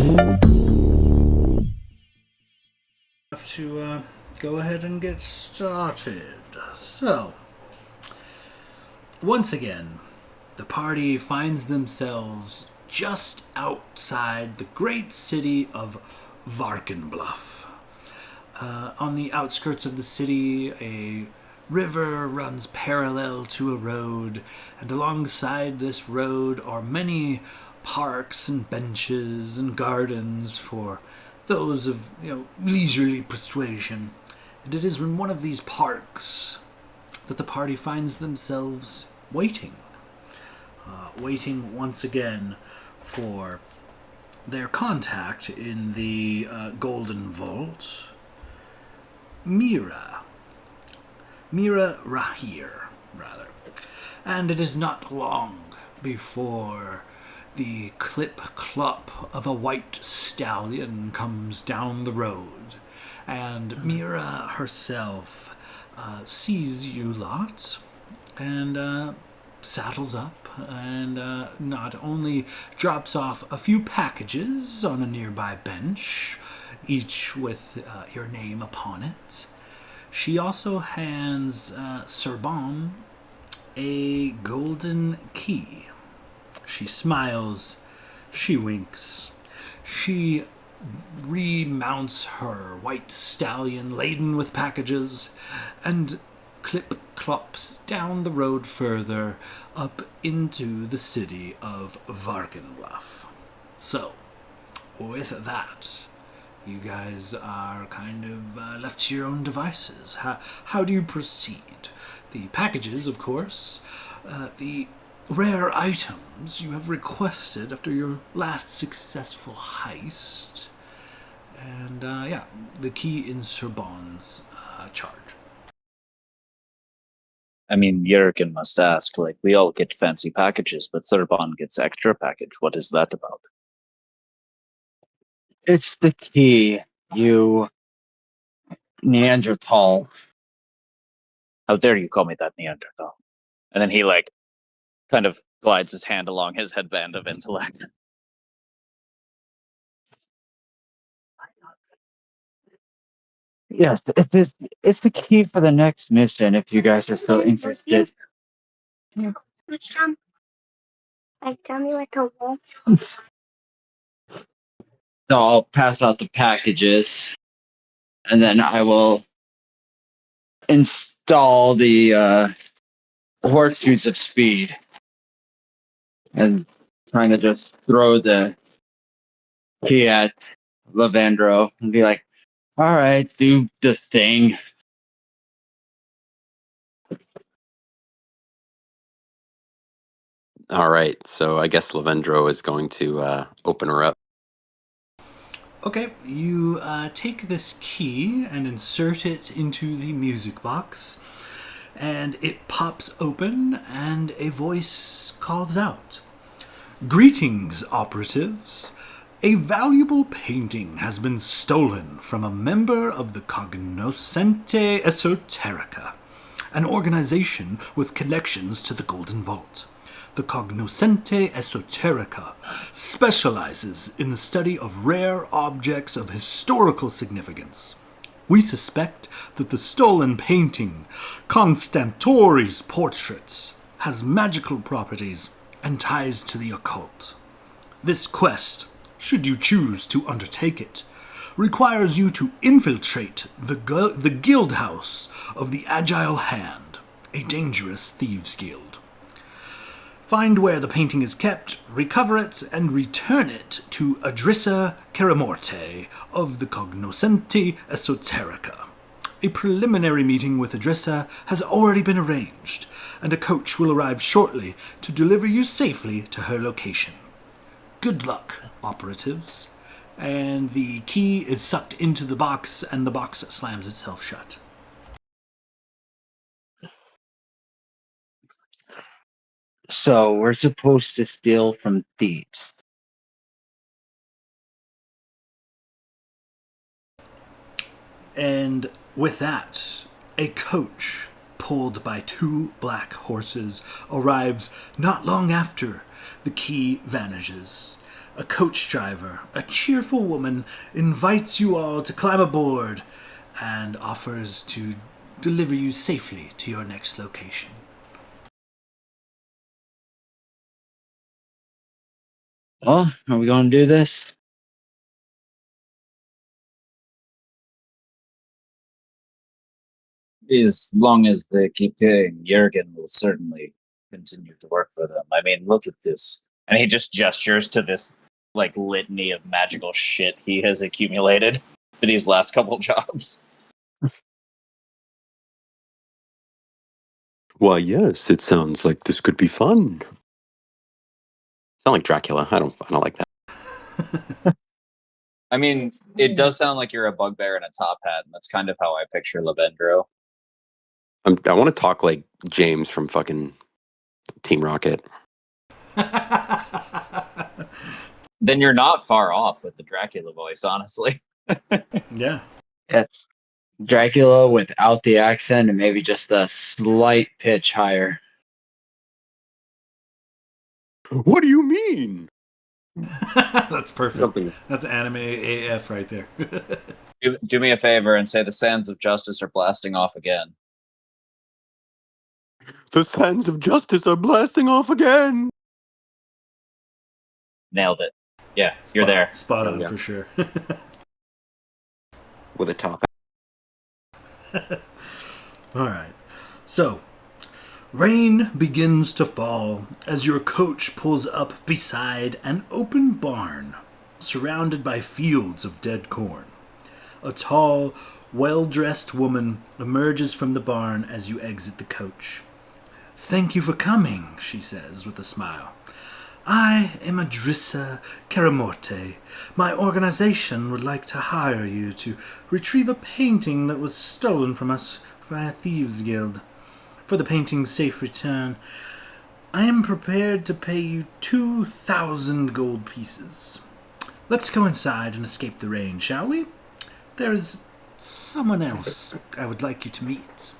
Have to go ahead and get started. So, once again, the party finds themselves just outside the great city of Varkenbluff. On the outskirts of the city, a river runs parallel to a road, and alongside this road are many parks and benches and gardens for those of leisurely persuasion. And it is in one of these parks that the party finds themselves waiting once again for their contact in the Golden Vault, Mira Rahir, rather. And it is not long before the clip-clop of a white stallion comes down the road, and Mira herself sees you lot and saddles up and not only drops off a few packages on a nearby bench, each with your name upon it. She also hands Serban a golden key. She smiles, she winks, she remounts her white stallion laden with packages, and clip-clops down the road further up into the city of Varkenbluff. So, with that, you guys are kind of left to your own devices. How do you proceed? The packages, of course, the rare items you have requested after your last successful heist, and the key in Serban's charge. I mean, Jurgen must ask, we all get fancy packages, but Serban gets extra package. What is that about? It's the key, you Neanderthal. How dare you call me that, Neanderthal? And then he, kind of glides his hand along his headband of intellect. Yes, it's the key for the next mission if you guys are so interested. Which one? Tell me what to walk. So I'll pass out the packages, and then I will install the horseshoes of speed, and trying to just throw the key at Lavandro and be like, "All right, do the thing." All right, so I guess Lavendro is going to open her up. Okay, you take this key and insert it into the music box, and it pops open, and a voice calls out, "Greetings, operatives. A valuable painting has been stolen from a member of the Cognoscente Esoterica, an organization with connections to the Golden Vault. The Cognoscente Esoterica specializes in the study of rare objects of historical significance. We suspect that the stolen painting, Constantori's portrait, has magical properties and ties to the occult. This quest, should you choose to undertake it, requires you to infiltrate the guild house of the Agile Hand, a dangerous thieves' guild. Find where the painting is kept, recover it, and return it to Adrissa Caramorte of the Cognoscenti Esoterica. A preliminary meeting with Adrissa has already been arranged, and a coach will arrive shortly to deliver you safely to her location. Good luck, operatives." And the key is sucked into the box, and the box slams itself shut. So we're supposed to steal from thieves. And with that, a coach pulled by 2 black horses arrives not long after the key vanishes. A coach driver, a cheerful woman, invites you all to climb aboard and offers to deliver you safely to your next location. Well, are we going to do this? As long as they keep paying, Jurgen will certainly continue to work for them. I mean, look at this. And he just gestures to this like litany of magical shit he has accumulated for these last couple jobs. Why, yes, it sounds like this could be fun. Sound like Dracula. I don't like that. I mean, it does sound like you're a bugbear in a top hat, and that's kind of how I picture Lavendro. I want to talk like James from fucking Team Rocket. Then you're not far off with the Dracula voice, honestly. Yeah. It's Dracula without the accent and maybe just a slight pitch higher. What do you mean? That's perfect. Something. That's anime AF right there. Do me a favor and say the sands of justice are blasting off again. The sands of justice are blasting off again. Nailed it. Yeah, you're there. Spot There on we go. for sure. With a top. All right. So, rain begins to fall as your coach pulls up beside an open barn surrounded by fields of dead corn. A tall, well-dressed woman emerges from the barn as you exit the coach. "Thank you for coming," she says with a smile. "I am Adrissa Karamorte. My organization would like to hire you to retrieve a painting that was stolen from us by a thieves' guild. For the painting's safe return, I am prepared to pay you 2,000 gold pieces. Let's go inside and escape the rain, shall we? There is someone else I would like you to meet."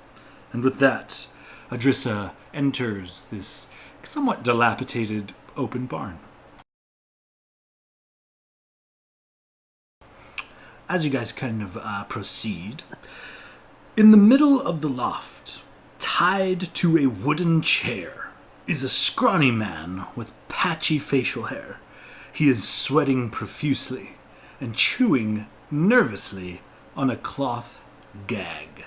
And with that, Adrissa enters this somewhat dilapidated open barn. As you guys kind of proceed, in the middle of the loft, tied to a wooden chair, is a scrawny man with patchy facial hair. He is sweating profusely and chewing nervously on a cloth gag.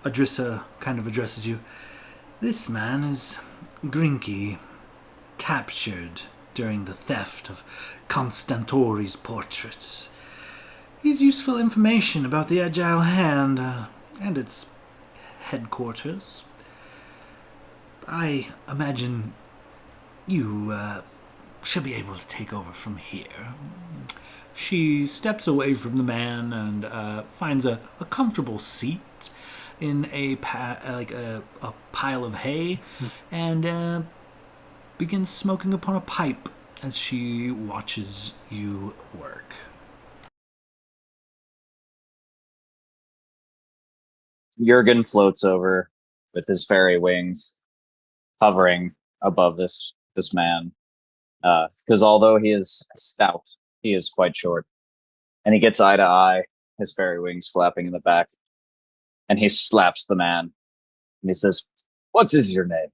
Adrissa kind of addresses you. "This man is Grinky, captured during the theft of Constantori's portraits. He's useful information about the Agile Hand and its headquarters. I imagine you should be able to take over from here." She steps away from the man and finds a comfortable seat in a pile of hay and begins smoking upon a pipe as she watches you work. Jurgen floats over with his fairy wings, hovering above this man. Because although he is stout, he is quite short. And he gets eye to eye, his fairy wings flapping in the back. And he slaps the man. And he says, "What is your name?"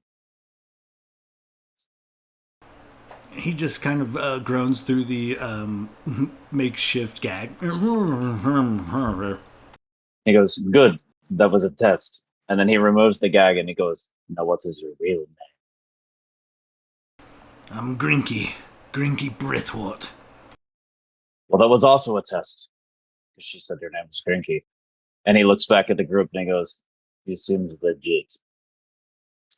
He just kind of groans through the makeshift gag. He goes, "Good. That was a test." And then he removes the gag and he goes, "Now what is your real name?" "I'm Grinky Brithwort." "Well, that was also a test." Because she said your name was Grinky. And he looks back at the group and he goes, "He seems legit."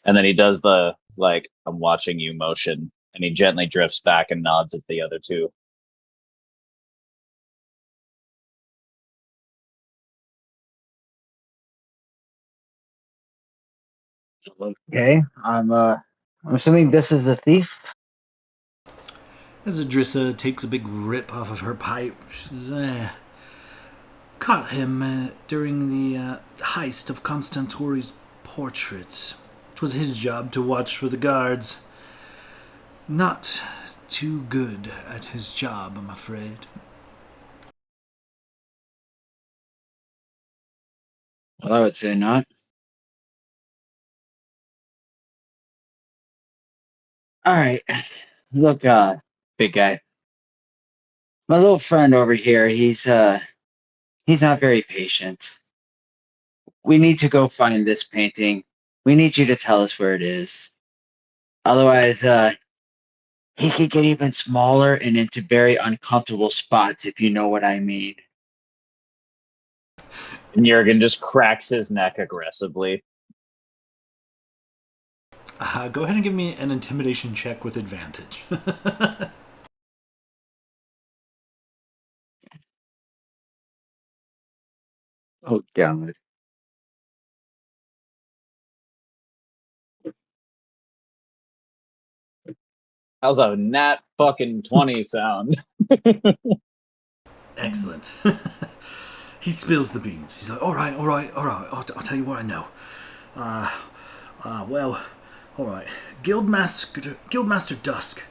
And then he does the, like, "I'm watching you" motion. And he gently drifts back and nods at the other two. Okay, I'm assuming this is the thief. As Adrissa takes a big rip off of her pipe, she says, "Caught him during the heist of Constantori's portraits. It was his job to watch for the guards. Not too good at his job, I'm afraid. Well, I would say not. All right. Look, big guy. My little friend over here, he's not very patient. We need to go find this painting. We need you to tell us where it is. Otherwise, he could get even smaller and into very uncomfortable spots, if you know what I mean. And Jurgen just cracks his neck aggressively. Go ahead and give me an intimidation check with advantage. Oh, God. How's a nat fucking 20 sound? Excellent. He spills the beans. He's like, all right. I'll tell you what I know. Well, all right. Guildmaster Dusk.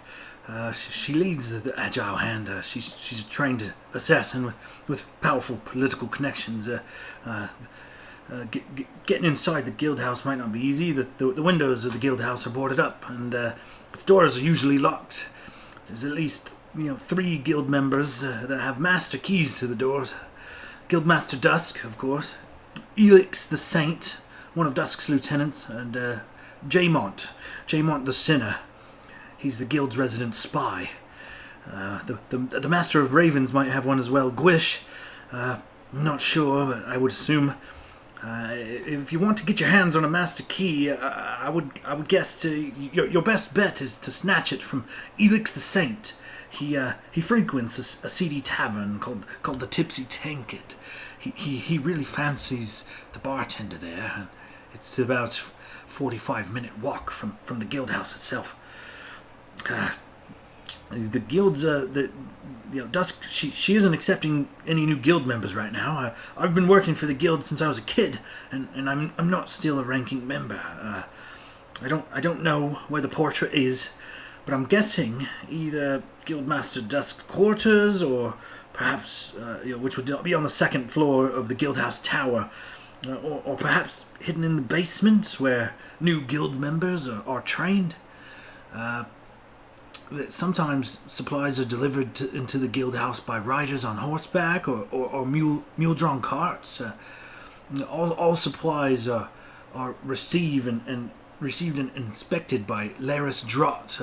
She leads the Agile Hand. She's a trained assassin with powerful political connections. Getting inside the guild house might not be easy. The windows of the guild house are boarded up, and its doors are usually locked. There's at least 3 guild members that have master keys to the doors. Guildmaster Dusk, of course, Elix the Saint, one of Dusk's lieutenants, and Jaymont the Sinner. He's the guild's resident spy. The Master of Ravens might have one as well. Gwish, I'm not sure, but I would assume. If you want to get your hands on a master key, I would guess your best bet is to snatch it from Elix the Saint. He frequents a seedy tavern called the Tipsy Tankard. He really fancies the bartender there, and it's about 45-minute walk from the guild house itself. The guild's Dusk. She isn't accepting any new guild members right now. I've been working for the guild since I was a kid, and I'm not still a ranking member. I don't know where the portrait is, but I'm guessing either Guildmaster Dusk's quarters or perhaps which would be on the second floor of the guildhouse tower, or perhaps hidden in the basement where new guild members are trained. Sometimes supplies are delivered into the guild house by riders on horseback or mule-drawn carts. All supplies are received and inspected by Laris Drott,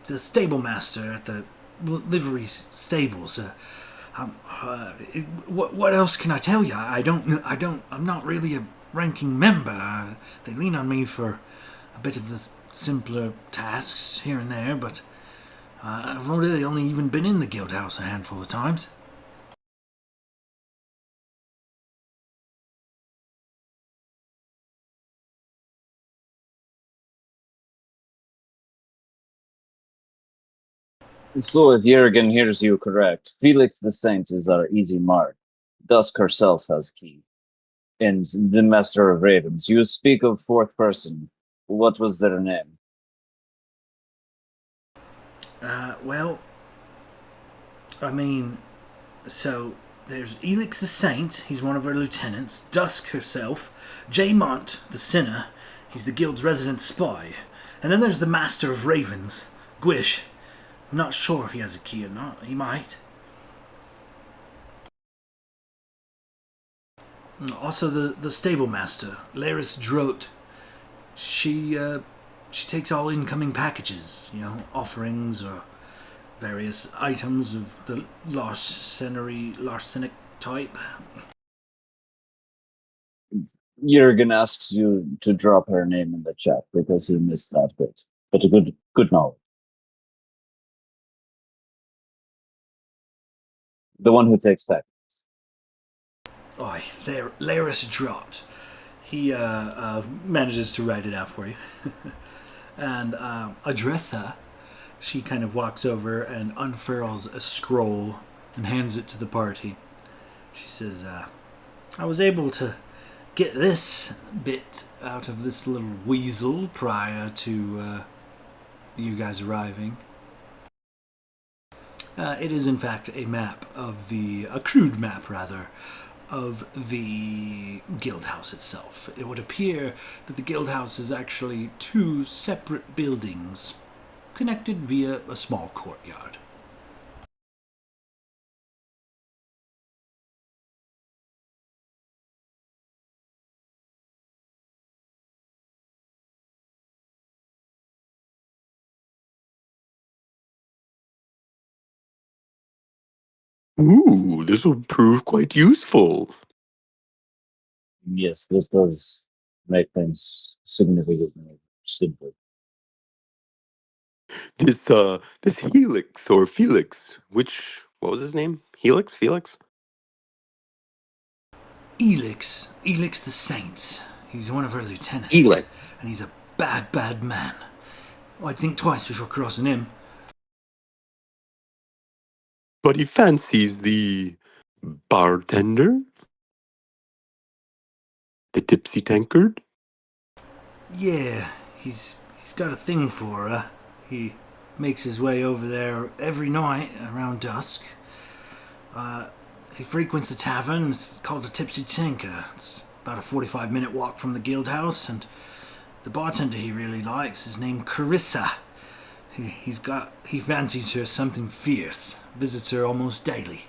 the stable master at the livery stables. What else can I tell you? I'm not really a ranking member. They lean on me for a bit of the simpler tasks here and there, but I've really only even been in the guild house a handful of times. So if Jurgen hears you correct, Felix the Saint is our easy mark. Dusk herself has key. And the Master of Ravens. You speak of fourth person. What was their name? Well, I mean, so there's Elix the Saint, he's one of our lieutenants, Dusk herself, Jaymont the Sinner, he's the guild's resident spy, and then there's the Master of Ravens, Gwish. I'm not sure if he has a key or not, he might. Also the stable master, Laris Droat. She takes all incoming packages, offerings or various items of the larcenic type. Jurgen asks you to drop her name in the chat because he missed that bit. But a good knowledge. The one who takes packages. Oi, Laris Drott. He manages to write it out for you. And Adressa, she kind of walks over and unfurls a scroll and hands it to the party. She says, I was able to get this bit out of this little weasel prior to you guys arriving. It is, in fact, a crude map, rather, of the guild house itself. It would appear that the guild house is actually two separate buildings connected via a small courtyard. Ooh, this will prove quite useful. Yes, this does make things significantly simpler. This Helix or Felix, what was his name? Helix? Felix? Elix the Saint. He's one of her lieutenants, Helix. and he's a bad, bad man. I'd think twice before crossing him. But he fancies the bartender? The tipsy tankard? Yeah, he's got a thing for her. He makes his way over there every night around dusk. He frequents the tavern. It's called the Tipsy Tinker. It's about a 45-minute walk from the guild house, and the bartender he really likes is named Carissa. He fancies her something fierce. Visits her almost daily.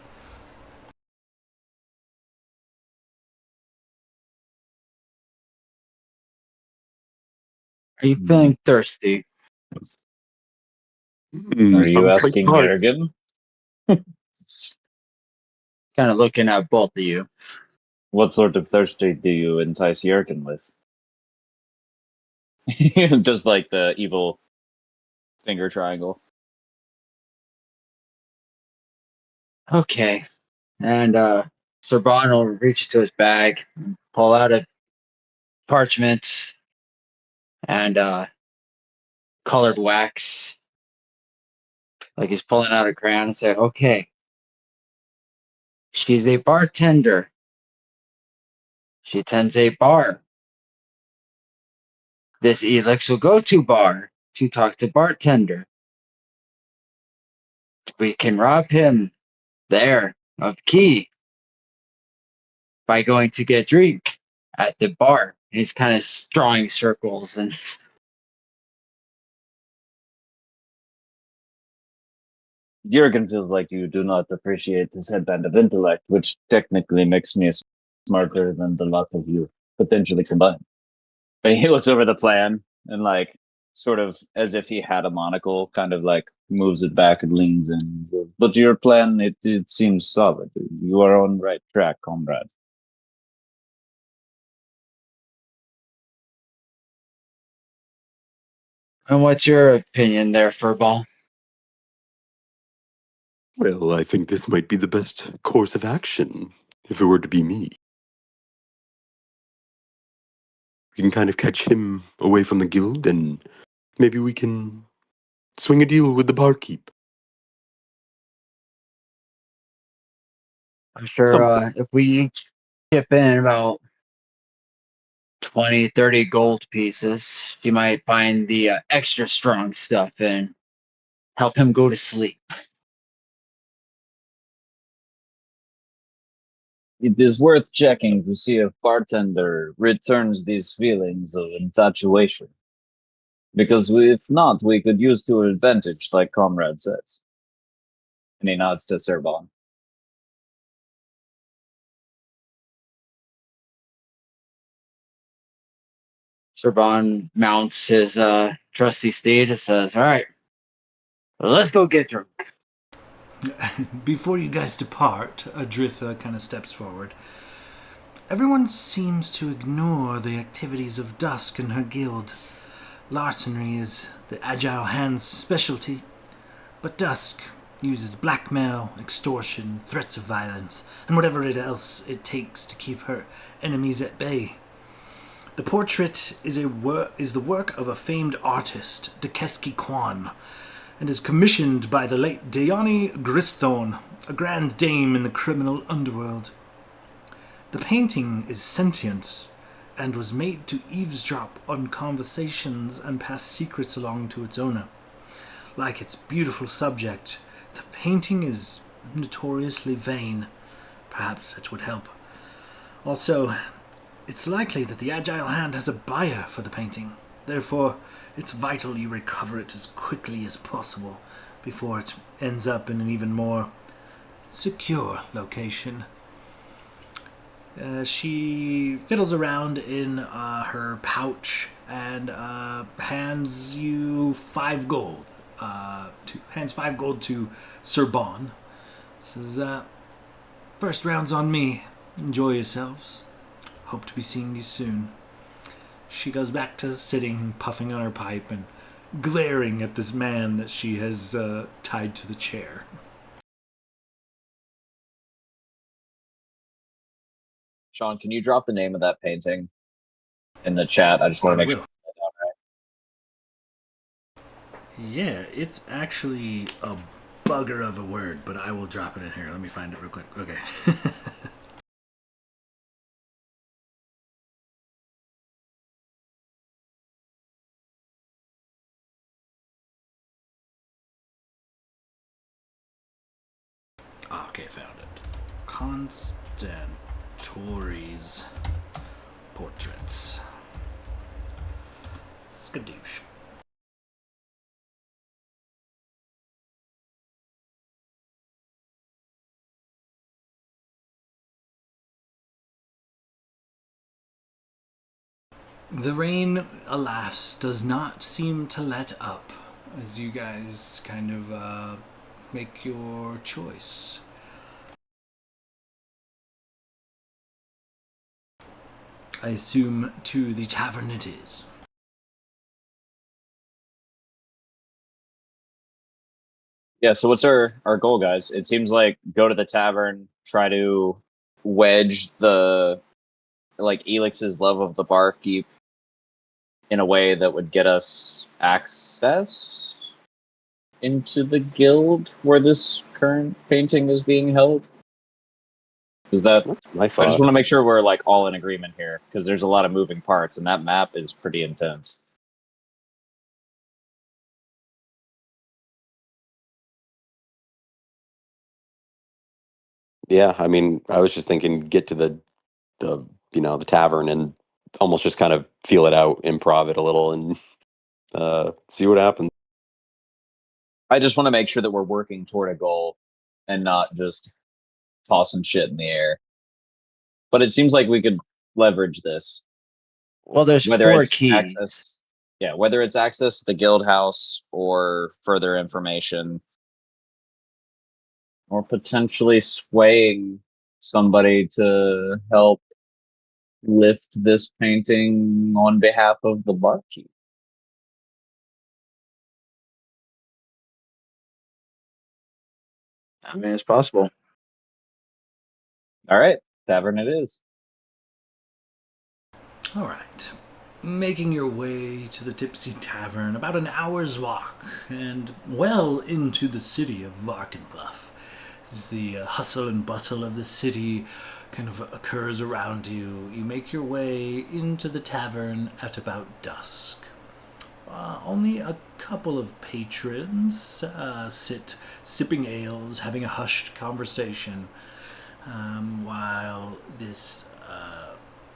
Are you feeling thirsty? Are you Sounds quite asking parched. Jurgen? Kind of looking at both of you. What sort of thirsty do you entice Jurgen with? Just like the evil finger triangle. Okay. And Sir Bon will reach into his bag and pull out a parchment and colored wax. Like he's pulling out a crayon and say, okay, she's a bartender. She attends a bar. This Elix will go to bar to talk to bartender. We can rob him there of key by going to get drink at the bar. And he's kind of drawing circles and Jurgen feels like you do not appreciate his headband of intellect, which technically makes me smarter than the lot of you potentially combined. But he looks over the plan and, like, sort of as if he had a monocle, kind of like moves it back and leans in. But your plan, it seems solid. You are on right track, comrade. and what's your opinion there, Furball? Well, I think this might be the best course of action, if it were to be me. We can kind of catch him away from the guild, and maybe we can swing a deal with the barkeep. I'm sure Something. if we chip in about 20, 30 gold pieces, you might find the extra strong stuff and help him go to sleep. It is worth checking to see if bartender returns these feelings of infatuation. Because if not, we could use to advantage, like comrade says. And he nods to Sir Bon. Sir Bon mounts his trusty steed and says, all right, let's go get drunk. Before you guys depart, Adrissa kind of steps forward. Everyone seems to ignore the activities of Dusk and her guild. Larceny is the Agile Hand's specialty, but Dusk uses blackmail, extortion, threats of violence, and whatever else it takes to keep her enemies at bay. The portrait is the work of a famed artist, Dekeski Kwan, and is commissioned by the late Diani Gristhorne, a grand dame in the criminal underworld. The painting is sentient and was made to eavesdrop on conversations and pass secrets along to its owner. Like its beautiful subject, The painting is notoriously vain. Perhaps it would help. Also, it's likely that the Agile Hand has a buyer for the painting. Therefore, it's vital you recover it as quickly as possible before it ends up in an even more secure location. She fiddles around in her pouch and hands you 5 gold. Hands 5 gold to Sir Bon. Says, first round's on me. Enjoy yourselves. Hope to be seeing you soon. She goes back to sitting, puffing on her pipe, and glaring at this man that she has tied to the chair. Sean, can you drop the name of that painting in the chat? I just want to make sure. Yeah, it's actually a bugger of a word, but I will drop it in here. Let me find it real quick. Okay. Okay, found it. Constantori's portraits. Skadoosh. The rain, alas, does not seem to let up as you guys kind of make your choice. I assume to the tavern it is. Yeah, so what's our goal, guys? It seems like go to the tavern, try to wedge the like Elix's love of the barkeep in a way that would get us access into the guild where this current painting is being held. Is that That's my I just thought. want to make sure we're like all in agreement here because there's a lot of moving parts and that map is pretty intense. Yeah, I mean, I was just thinking get to the the tavern and almost just kind of feel it out, improv it a little, and see what happens. I just want to make sure that we're working toward a goal and not just tossing shit in the air. But it seems like we could leverage this. Well, there's Whether 4 it's keys. access, yeah, whether it's access to the guild house or further information, or potentially swaying somebody to help lift this painting on behalf of the barkeep. I mean, it's possible. All right, tavern it is. All right. Making your way to the Tipsy Tavern, about an hour's walk, and well into the city of Varkenbluff. As the hustle and bustle of the city kind of occurs around you, you make your way into the tavern at about dusk. Only a couple of patrons sit sipping ales, having a hushed conversation, while this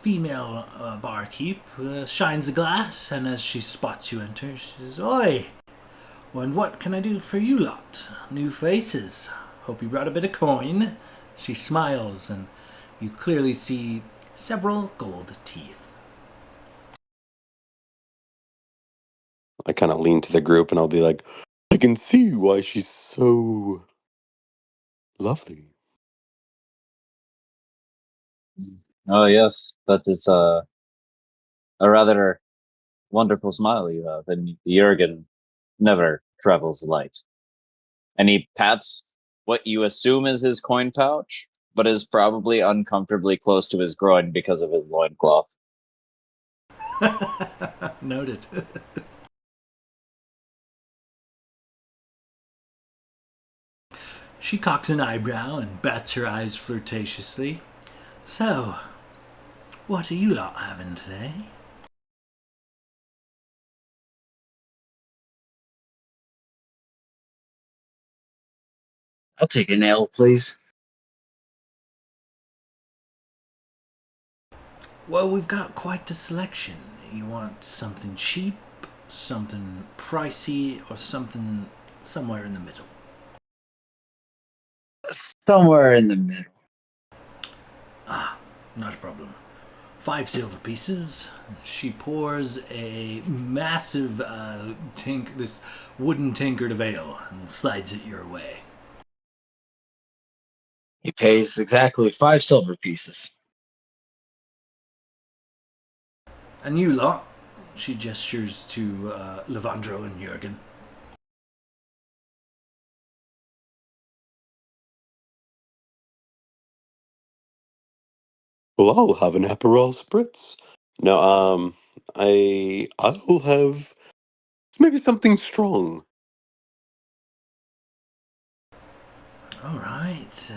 female barkeep shines the glass, and as she spots you enter, she says, "Oi! Well, and what can I do for you lot? New faces. Hope you brought a bit of coin." She smiles, and you clearly see several gold teeth. I kind of lean to the group and I'll be like, I can see why she's so lovely. Oh yes, that is a rather wonderful smile you have, and Jurgen never travels light. And he pats what you assume is his coin pouch, but is probably uncomfortably close to his groin because of his loincloth. Noted. She cocks an eyebrow and bats her eyes flirtatiously. "So, what are you lot having today?" I'll take an ale, please. Well, we've got quite the selection. You want something cheap, something pricey, or something somewhere in the middle? Somewhere in the middle. Ah, not a problem. 5 silver pieces. She pours a massive this wooden tankard of ale and slides it your way. He pays exactly 5 silver pieces. And you lot, she gestures to Levandro and Jurgen. Well, I'll have an Aperol spritz. No, I'll have maybe something strong. All right.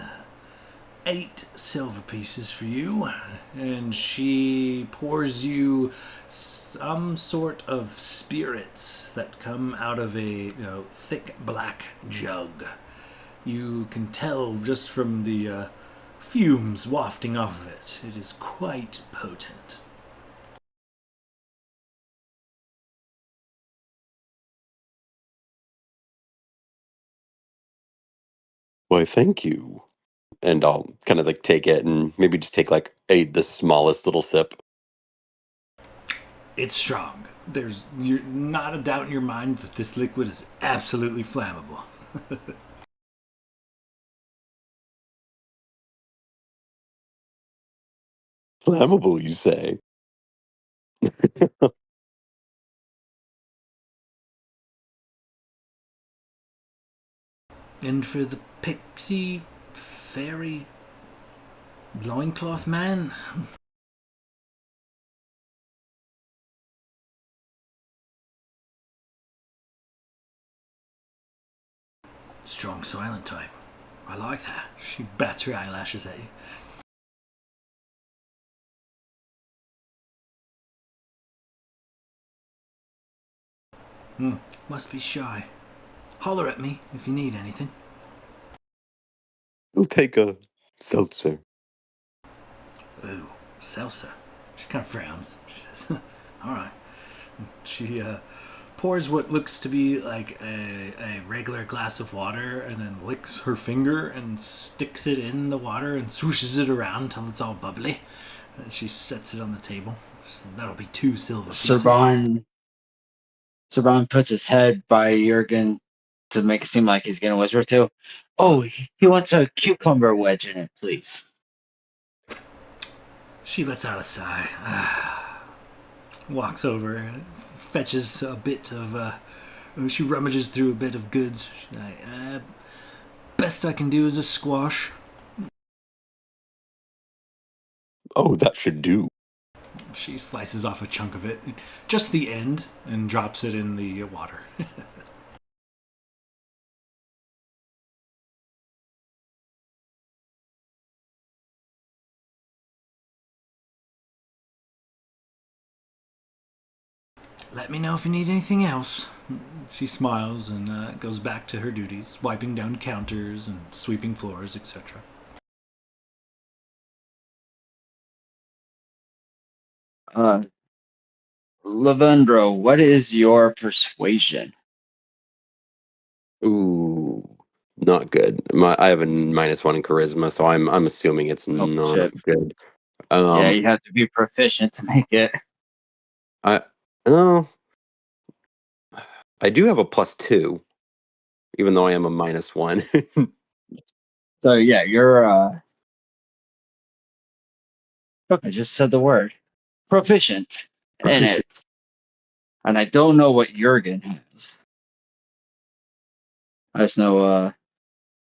8 silver pieces for you, and she pours you some sort of spirits that come out of a thick black jug. You can tell just from the fumes wafting off of it. It is quite potent. Why, thank you. And I'll kind of like take it and maybe just take like the smallest little sip. It's strong. There's not a doubt in your mind that this liquid is absolutely flammable. Flammable, you say? And for the pixie fairy loincloth man, strong silent type. I like that. She bats her eyelashes at you. Must be shy. Holler at me if you need anything. We'll take a seltzer. Ooh, seltzer. She kind of frowns. She says, all right. She pours what looks to be like a regular glass of water and then licks her finger and sticks it in the water and swooshes it around until it's all bubbly. And she sets it on the table. So that'll be 2 silver pieces. Serban puts his head by Jurgen to make it seem like he's going to whisper to. Oh, he wants a cucumber wedge in it, please. She lets out a sigh. Walks over and fetches a bit of. She rummages through a bit of goods. She's like, best I can do is a squash. Oh, that should do. She slices off a chunk of it, just the end, and drops it in the water. Let me know if you need anything else. She smiles and goes back to her duties, wiping down counters and sweeping floors, etc. Lavendro, what is your persuasion? Ooh, not good. I have a -1 in charisma, so I'm assuming it's Oh, not shit. good. Yeah, Um, you have to be proficient to make it. I no, I do have a +2, even though I am a -1. So, yeah, you're, I just said the word. Proficient in Proficient. it. And I don't know what Jurgen has. I just know,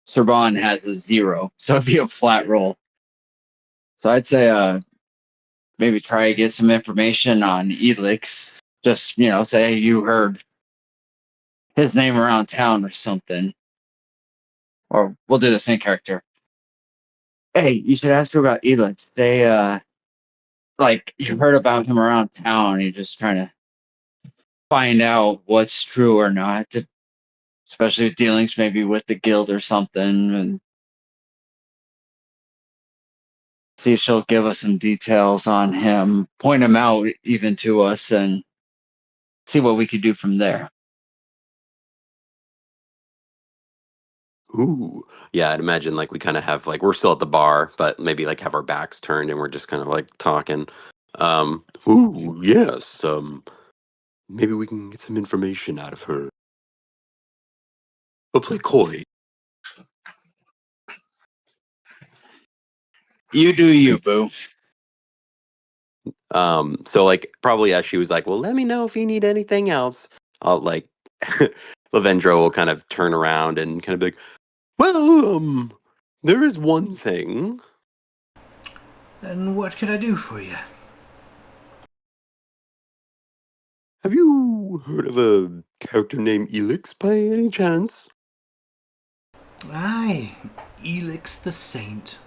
Serban has a 0, so it'd be a flat roll. So I'd say, maybe try to get some information on Elix. Just, say you heard his name around town or something. Or we'll do the same character. Hey, you should ask her about Elix. They, like, you heard about him around town. You're just trying to find out what's true or not. Just especially with dealings maybe with the guild or something, and see if she'll give us some details on him, point him out even to us, and see what we could do from there. Ooh, yeah. I'd imagine like we kind of have like we're still at the bar, but maybe like have our backs turned and we're just kind of like talking. Ooh, yes. Maybe we can get some information out of her. But play coy. You do you, boo. So like probably as she was like, well, let me know if you need anything else. I'll like Lavendro will kind of turn around and kind of be like, well, there is one thing. And what could I do for you? Have you heard of a character named Elix by any chance? Aye, Elix the Saint.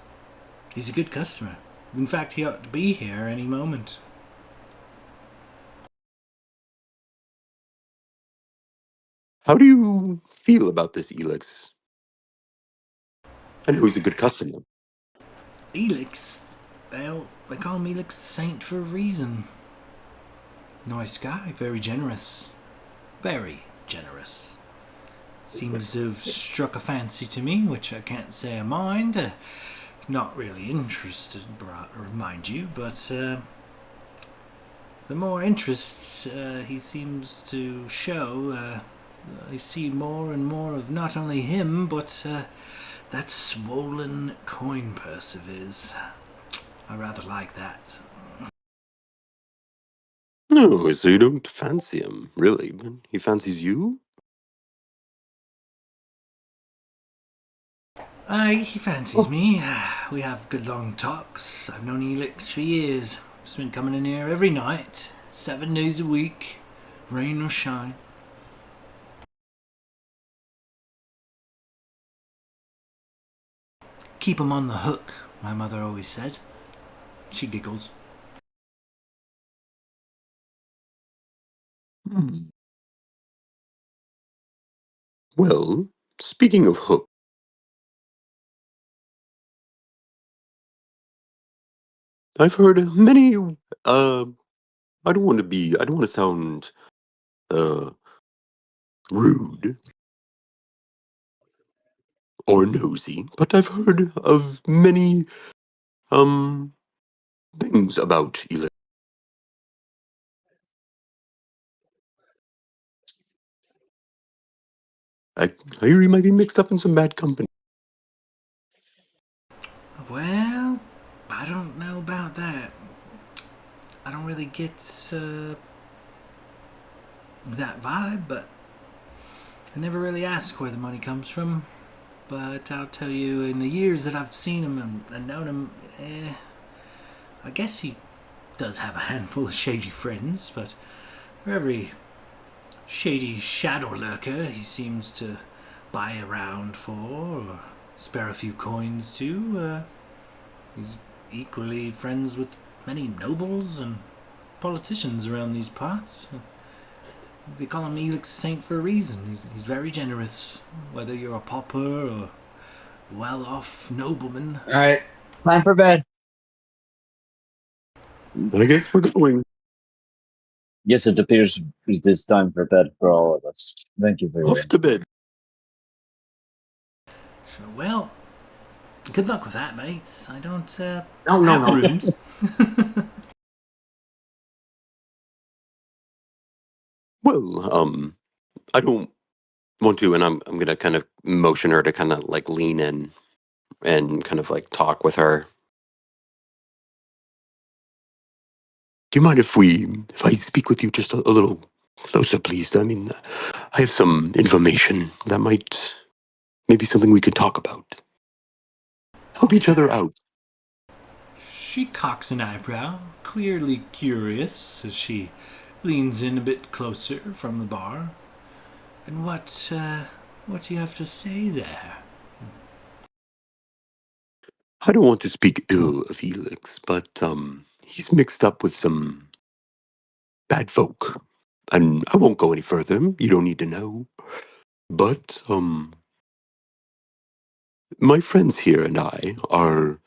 He's a good customer. In fact, he ought to be here any moment. How do you feel about this Elix? I know he's a good customer. Elix? Well, they call him Elix the Saint for a reason. Nice guy, very generous. Very generous. Seems to have struck a fancy to me, which I can't say I mind. Not really interested, mind you, but the more interest he seems to show, I see more and more of not only him, but that swollen coin purse of his. I rather like that. No, so you don't fancy him, really, but he fancies you? Aye, he fancies me. We have good long talks. I've known Elix for years. He's been coming in here every night, 7 days a week, rain or shine. Keep him on the hook, my mother always said. She giggles. Hmm. Well, speaking of hook, I've heard many, I don't want to sound, uh, rude or nosy, but I've heard of many, um, things about Eli. I hear he might be mixed up in some bad company. Well, I don't know about that. I don't really get that vibe, but I never really ask where the money comes from. But I'll tell you, in the years that I've seen him and known him, I guess he does have a handful of shady friends, but for every shady shadow lurker he seems to buy around for, or spare a few coins to, he's equally friends with many nobles and politicians around these parts. They call him Elix Saint for a reason. He's very generous, whether you're a pauper or well-off nobleman. All right, time for bed. I guess we're going. Yes, it appears it is time for bed for all of us. Thank you for your Off to bed. So, well, good luck with that, mates. I don't No, have rooms. Well, I don't want to, and I'm gonna kind of motion her to kind of like lean in and kind of like talk with her. Do you mind if I speak with you just a little closer, please? I mean, I have some information that might maybe something we could talk about. Help each other out. She cocks an eyebrow, clearly curious, as she leans in a bit closer from the bar. And what do you have to say there? I don't want to speak ill of Felix, but he's mixed up with some bad folk. And I won't go any further. You don't need to know. But, my friends here and I are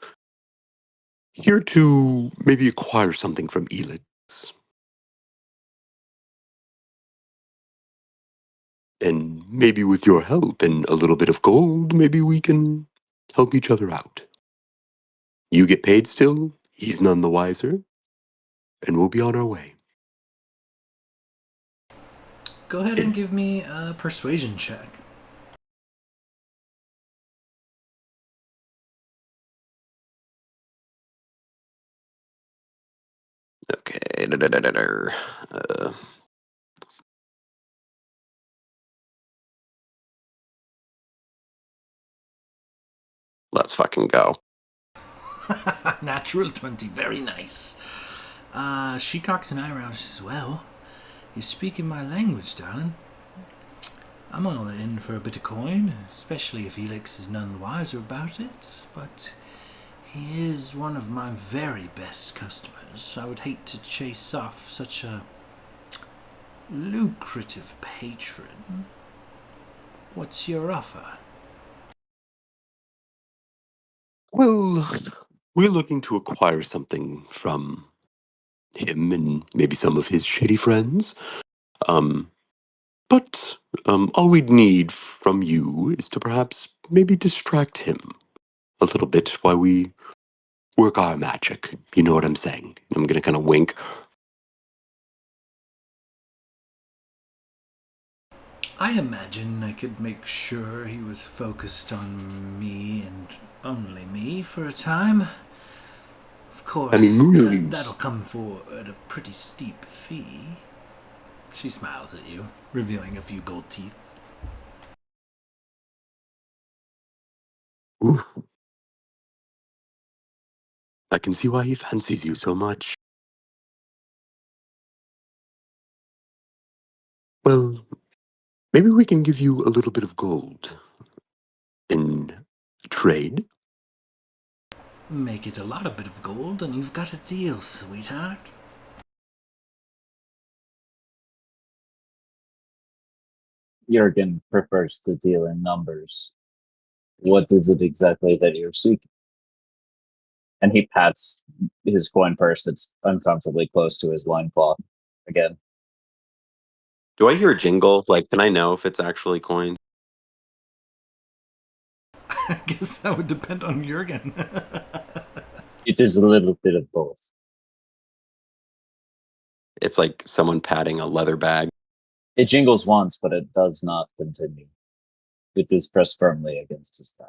here to maybe acquire something from Elix. And maybe with your help and a little bit of gold, maybe we can help each other out. You get paid still, he's none the wiser, and we'll be on our way. Go ahead and give me a persuasion check. Okay. Let's fucking go. Natural 20, very nice. She cocks an eyebrow. She says, well, you're speaking my language, darling. I'm all in for a bit of coin, especially if Elix is none the wiser about it, but he is one of my very best customers. I would hate to chase off such a lucrative patron. What's your offer? Well, we're looking to acquire something from him and maybe some of his shitty friends. Um, but all we'd need from you is to perhaps maybe distract him a little bit while we work our magic. You know what I'm saying? I'm gonna kind of wink. I imagine I could make sure he was focused on me and only me for a time. Of course, I mean, really. that'll come for at a pretty steep fee. She smiles at you, revealing a few gold teeth. Ooh, I can see why he fancies you so much. Well, maybe we can give you a little bit of gold in trade. Make it a lot of bit of gold, and you've got a deal, sweetheart. Jurgen prefers to deal in numbers. What is it exactly that you're seeking? And he pats his coin purse that's uncomfortably close to his loincloth again. Do I hear a jingle? Like, can I know if it's actually coins? I guess that would depend on Jurgen. It is a little bit of both. It's like someone patting a leather bag. It jingles once, but it does not continue. It is pressed firmly against his thigh.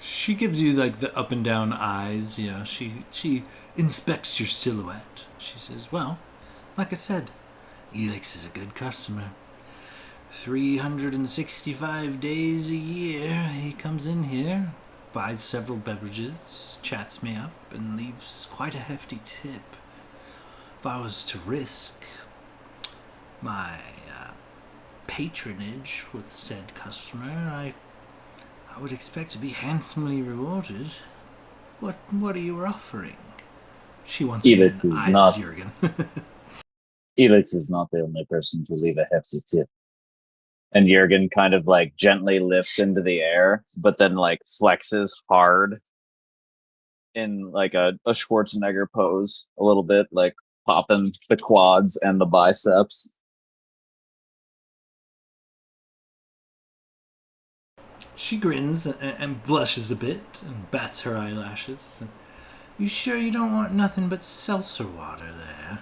She gives you like the up and down eyes, you know, she inspects your silhouette. She says, well, like I said, Elix is a good customer. 365 days a year he comes in here, buys several beverages, chats me up, and leaves quite a hefty tip. If I was to risk my patronage with said customer, I would expect to be handsomely rewarded. What are you offering? She once again Elix is eyes not Jurgen. Elix is not the only person to leave a hefty tip. And Jurgen kind of like gently lifts into the air, but then like flexes hard in like a Schwarzenegger pose a little bit, like popping the quads and the biceps. She grins and blushes a bit and bats her eyelashes. You sure you don't want nothing but seltzer water there?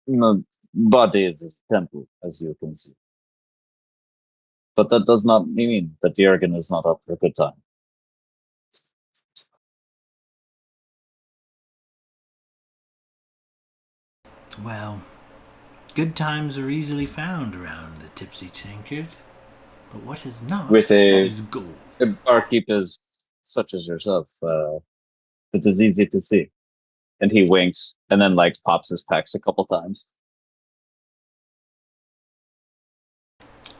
The body is a temple, as you can see. But that does not mean that Jurgen is not up for a good time. Well, good times are easily found around the tipsy tankard. But what is not With is gold. a barkeep as such as yourself, it is easy to see. And he winks and then like pops his pecs a couple times.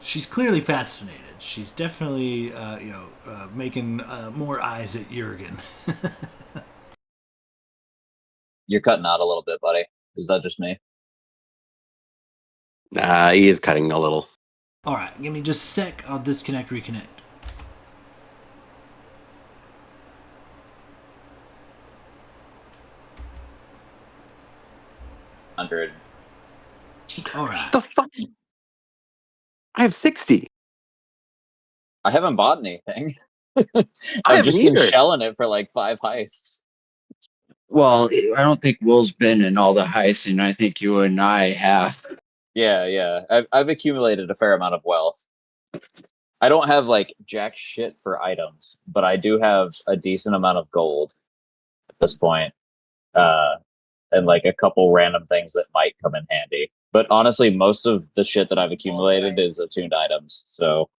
She's clearly fascinated. She's definitely, making more eyes at Jurgen. You're cutting out a little bit, buddy. Is that just me? He is cutting a little. All right, give me just a sec. I'll disconnect, reconnect. Hundred. All right. The fuck? I have 60. I haven't bought anything. I I've haven't just been either. shelling it for like 5 heists. Well, I don't think Will's been in all the heisting. I think you and I have. Yeah. I've accumulated a fair amount of wealth. I don't have like jack shit for items, but I do have a decent amount of gold at this point. And like a couple random things that might come in handy. But honestly, most of the shit that I've accumulated is attuned items. So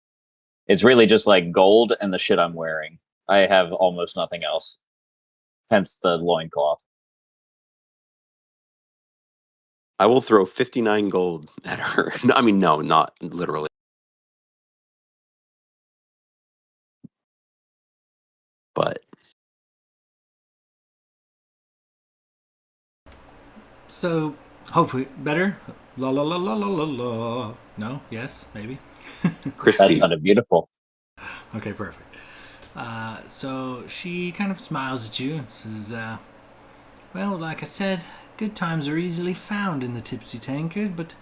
it's really just like gold and the shit I'm wearing. I have almost nothing else. Hence the loincloth. I will throw 59 gold at her. No, I mean, no, not literally. But So, hopefully, better? La la la la la la la. No? Yes? Maybe? That Christy, sounded beautiful. Okay, perfect. So she kind of smiles at you and says, well, like I said, good times are easily found in the tipsy tankard, but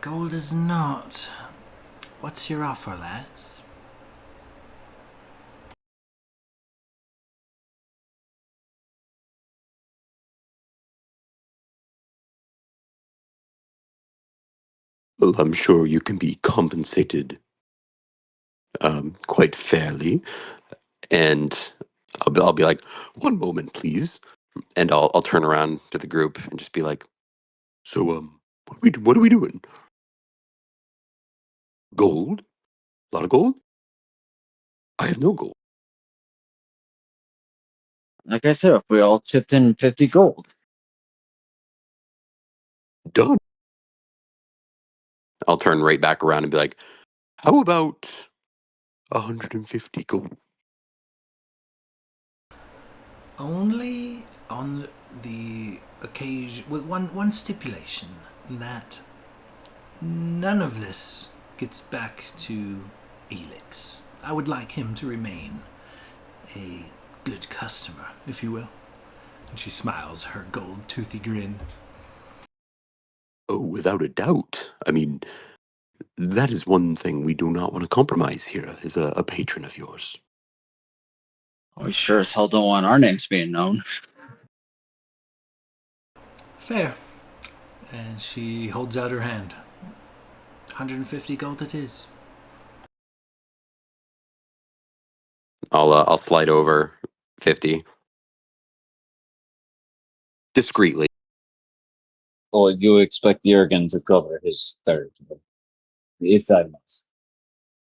gold is not. What's your offer, lads? well, I'm sure you can be compensated quite fairly. And I'll be like, one moment, please. And I'll turn around to the group and just be like, so, what are we doing? Gold? A lot of gold? I have no gold. Like I said, if we all chipped in 50 gold. Done. I'll turn right back around and be like, how about 150 gold? Only on the occasion, with one stipulation, that none of this gets back to Elix. I would like him to remain a good customer, if you will. And she smiles her gold toothy grin. Oh, without a doubt. I mean, that is one thing we do not want to compromise here, as a patron of yours. We sure as hell don't want our names being known. Fair. And she holds out her hand. 150 gold it is. I'll slide over 50 discreetly. Well, you expect Jurgen to cover his third, if I must.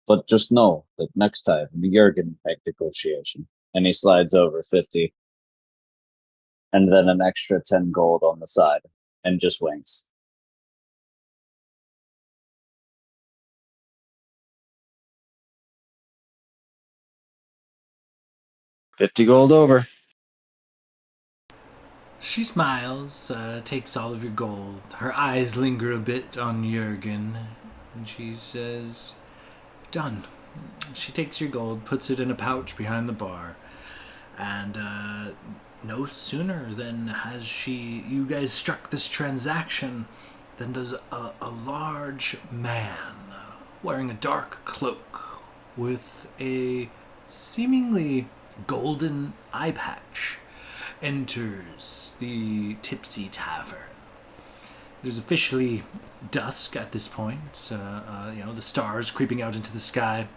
But just know that next time, the Jurgen peg negotiation, and he slides over 50, and then an extra 10 gold on the side, and just winks. $50 gold over. She smiles, takes all of your gold. Her eyes linger a bit on Jurgen. And she says, done. She takes your gold, puts it in a pouch behind the bar. And no sooner than has you guys struck this transaction, than does a large man wearing a dark cloak with a seemingly golden eye patch enters the Tipsy Tavern. It is officially dusk at this point. The stars creeping out into the sky.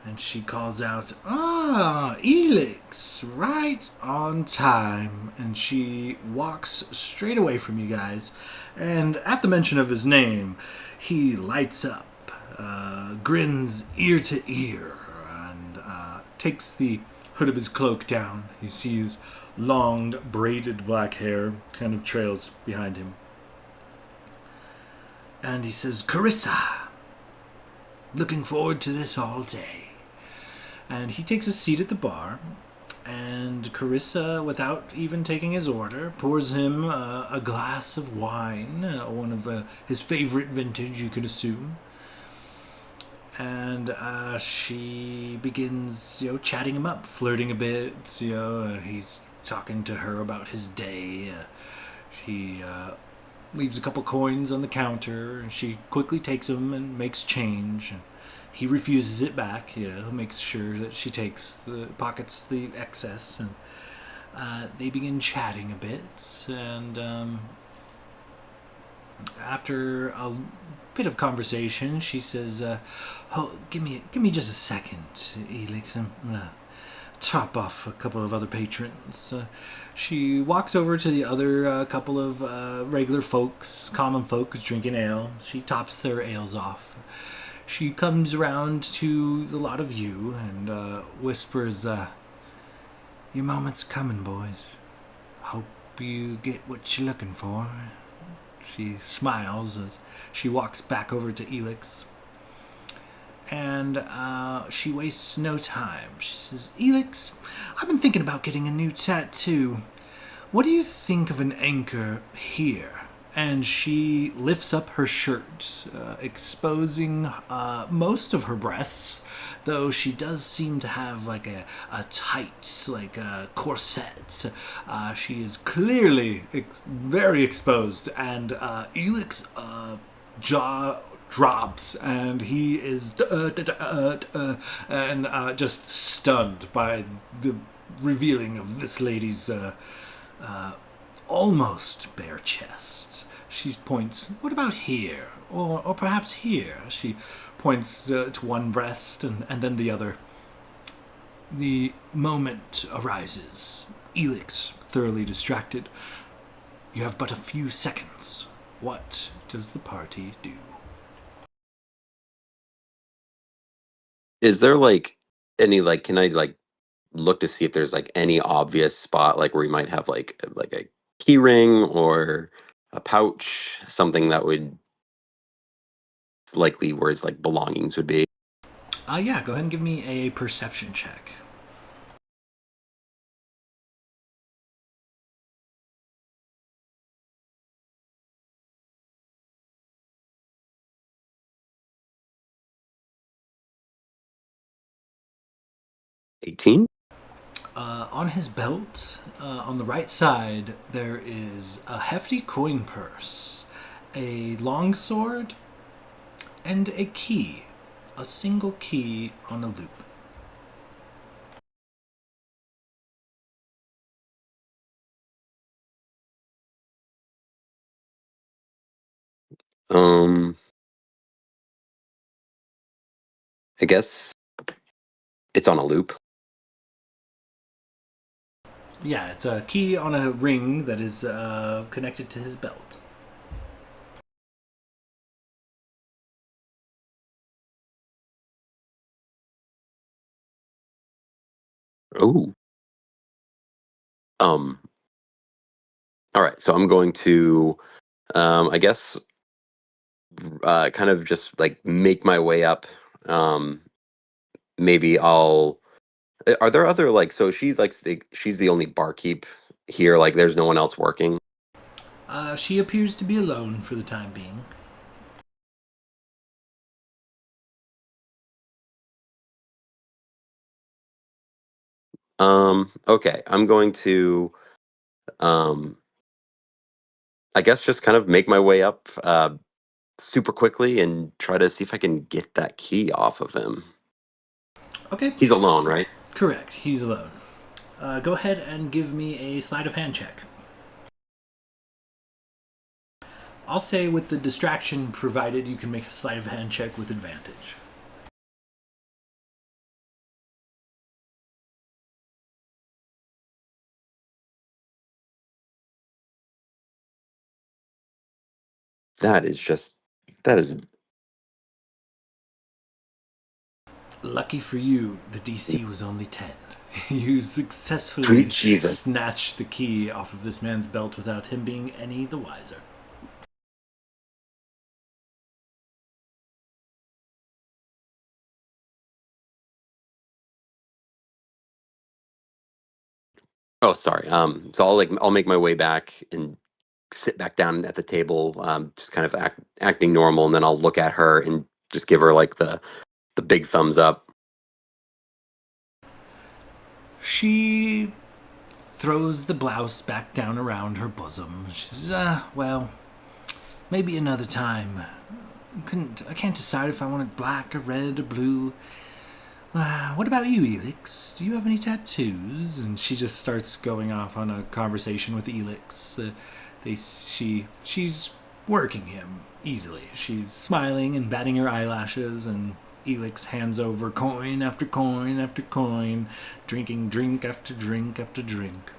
And she calls out, Elix, right on time. And she walks straight away from you guys. And at the mention of his name, he lights up, grins ear to ear, and takes the hood of his cloak down. You see his long, braided black hair kind of trails behind him. And he says, Carissa, looking forward to this all day. And he takes a seat at the bar, And Carissa, without even taking his order, pours him a glass of wine, one of his favorite vintage, you could assume. And she begins, chatting him up, flirting a bit. He's talking to her about his day. She leaves a couple coins on the counter, and she quickly takes them and makes change. He refuses it back. Makes sure that she pockets the excess, and they begin chatting a bit. And after a bit of conversation, she says, "Oh, give me just a second, Elix. I'm gonna top off a couple of other patrons." She walks over to the other couple of regular folks, common folks, drinking ale. She tops their ales off. She comes around to the lot of you and whispers, "Your moment's coming, boys. Hope you get what you're looking for." She smiles as she walks back over to Elix. And she wastes no time. She says, "Elix, I've been thinking about getting a new tattoo. What do you think of an anchor here?" And she lifts up her shirt, exposing most of her breasts, though she does seem to have like a tight, like a corset. She is clearly very exposed, and Elix jaw drops, and he is and just stunned by the revealing of this lady's almost bare chest. She points, "What about here? Or perhaps here?" She points to one breast and then the other. The moment arises. Elix, thoroughly distracted. You have but a few seconds. What does the party do? Is there like any like can I like look to see if there's like any obvious spot like where you might have like a key ring or a pouch, something that would likely where his like belongings would be. Yeah, go ahead and give me a perception check. 18? On his belt, on the right side, there is a hefty coin purse, a long sword, and a key. A single key on a loop. Um I guess it's on a loop. Yeah, it's a key on a ring that is connected to his belt. Oh. Um all right, so I'm going to I guess kind of just like make my way up. Um maybe I'll are there other like so she's the only barkeep here, like there's no one else working? She appears to be alone for the time being. Okay, I'm going to um I guess just kind of make my way up super quickly and try to see if I can get that key off of him. Okay, He's alone, right? correct. He's alone. Go ahead and give me a sleight of hand check. I'll say with the distraction provided, you can make a sleight of hand check with advantage. That is just that is Lucky for you, the DC was only 10. You sweet successfully Jesus. snatched the key off of this man's belt without him being any the wiser. Oh, sorry. So I'll make my way back and sit back down at the table, just kind of acting normal, and then I'll look at her and just give her like the big thumbs up. She throws the blouse back down around her bosom. She says, well, maybe another time. I can't decide if I wanted black or red or blue. What about you, Elix? Do you have any tattoos? And she just starts going off on a conversation with Elix. She's working him easily. She's smiling and batting her eyelashes, and Elix hands over coin after coin after coin, drinking drink after drink after drink.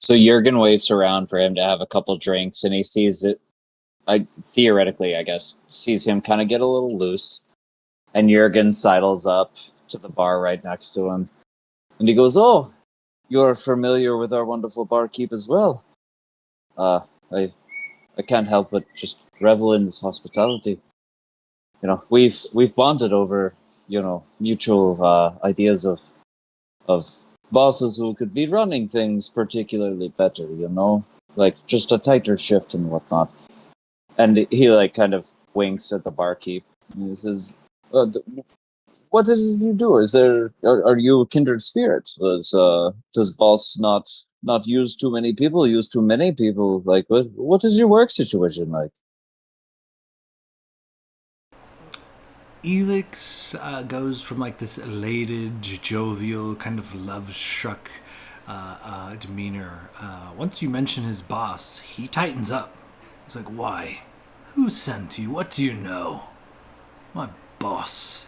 So Jurgen waits around for him to have a couple drinks, and he sees it. Theoretically, I guess, sees him kind of get a little loose, and Jurgen sidles up to the bar right next to him, and he goes, "Oh, you're familiar with our wonderful barkeep as well. Uh, I I can't help but just revel in this hospitality. You know, we've bonded over, mutual ideas of bosses who could be running things particularly better. Like just a tighter shift and whatnot." And he like kind of winks at the barkeep. And he says, "What is it you do? Are you a kindred spirit? Does boss not use too many people? Use too many people? Like what is your work situation like?" Elix goes from like this elated, jovial, kind of love-struck demeanor. Once you mention his boss, he tightens up. He's like, why? Who sent you? What do you know? My boss.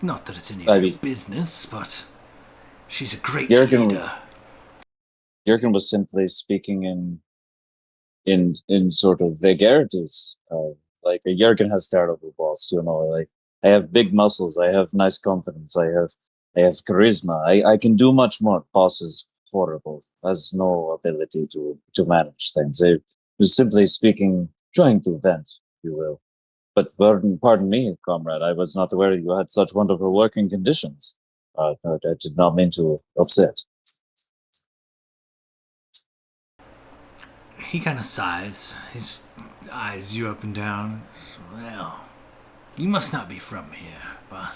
Not that it's any of I your mean, business, but she's a great Jurgen leader. Jurgen was simply speaking in sort of vagaries. Like Jurgen has terrible balls, like I have big muscles, I have nice confidence, I have charisma. I can do much more. Boss is horrible, has no ability to manage things. I was simply speaking, trying to vent, if you will. But pardon me, comrade, I was not aware you had such wonderful working conditions. I did not mean to upset. He kind of sighs. His eyes you up and down. Well, you must not be from here, but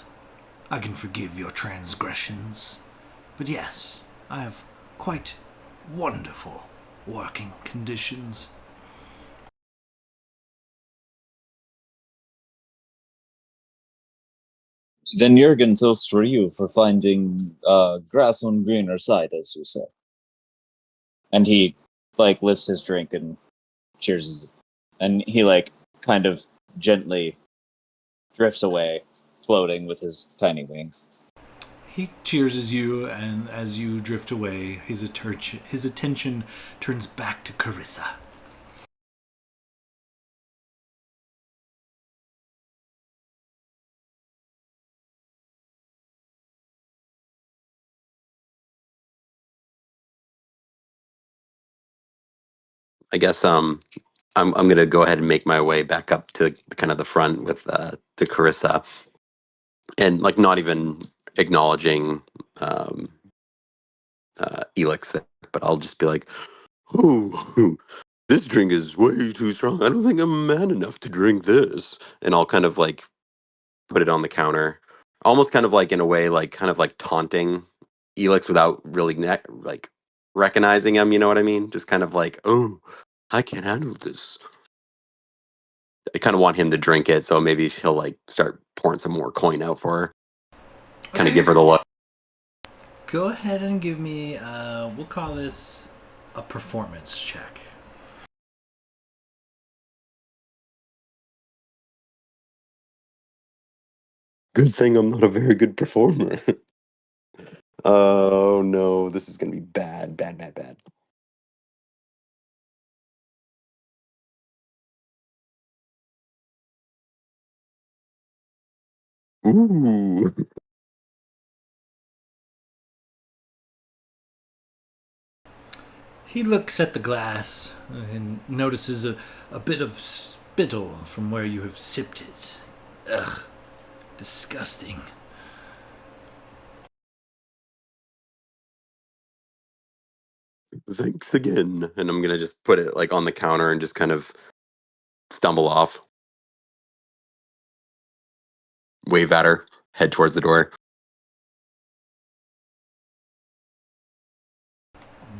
I can forgive your transgressions. But yes, I have quite wonderful working conditions. Then Jurgen toasts for you for finding grass on greener side, as you say. And he like lifts his drink and cheers, and he like kind of gently drifts away, floating with his tiny wings. He cheers you, and as you drift away, his attention turns back to Carissa. I guess I'm gonna go ahead and make my way back up to kind of the front with to Carissa, and like not even acknowledging um, Elix there, but I'll just be like, "Oh, this drink is way too strong. I don't think I'm man enough to drink this." And I'll kind of like put it on the counter, almost kind of like in a way, like kind of like taunting Elix without really like recognizing him. You know what I mean? Just kind of like, "Oh, I can't handle this." I kind of want him to drink it, so maybe he'll like start pouring some more coin out for her, kind of Okay. give her the look. Go ahead and give me, we'll call this a performance check. Good thing I'm not a very good performer. Oh no, this is gonna be bad, bad, bad, bad. Ooh. He looks at the glass and notices a bit of spittle from where you have sipped it. Ugh, disgusting. Thanks again. And I'm gonna just put it like on the counter and just kind of stumble off, wave at her, head towards the door.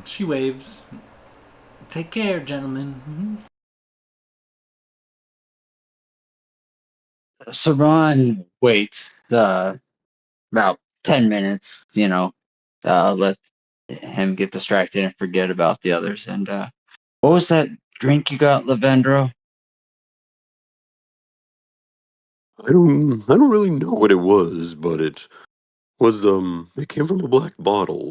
She waves. Take care, gentlemen. Saran waits about 10 minutes, let him get distracted and forget about the others. And what was that drink you got, Lavendro? I don't really know what it was, but it came from a black bottle.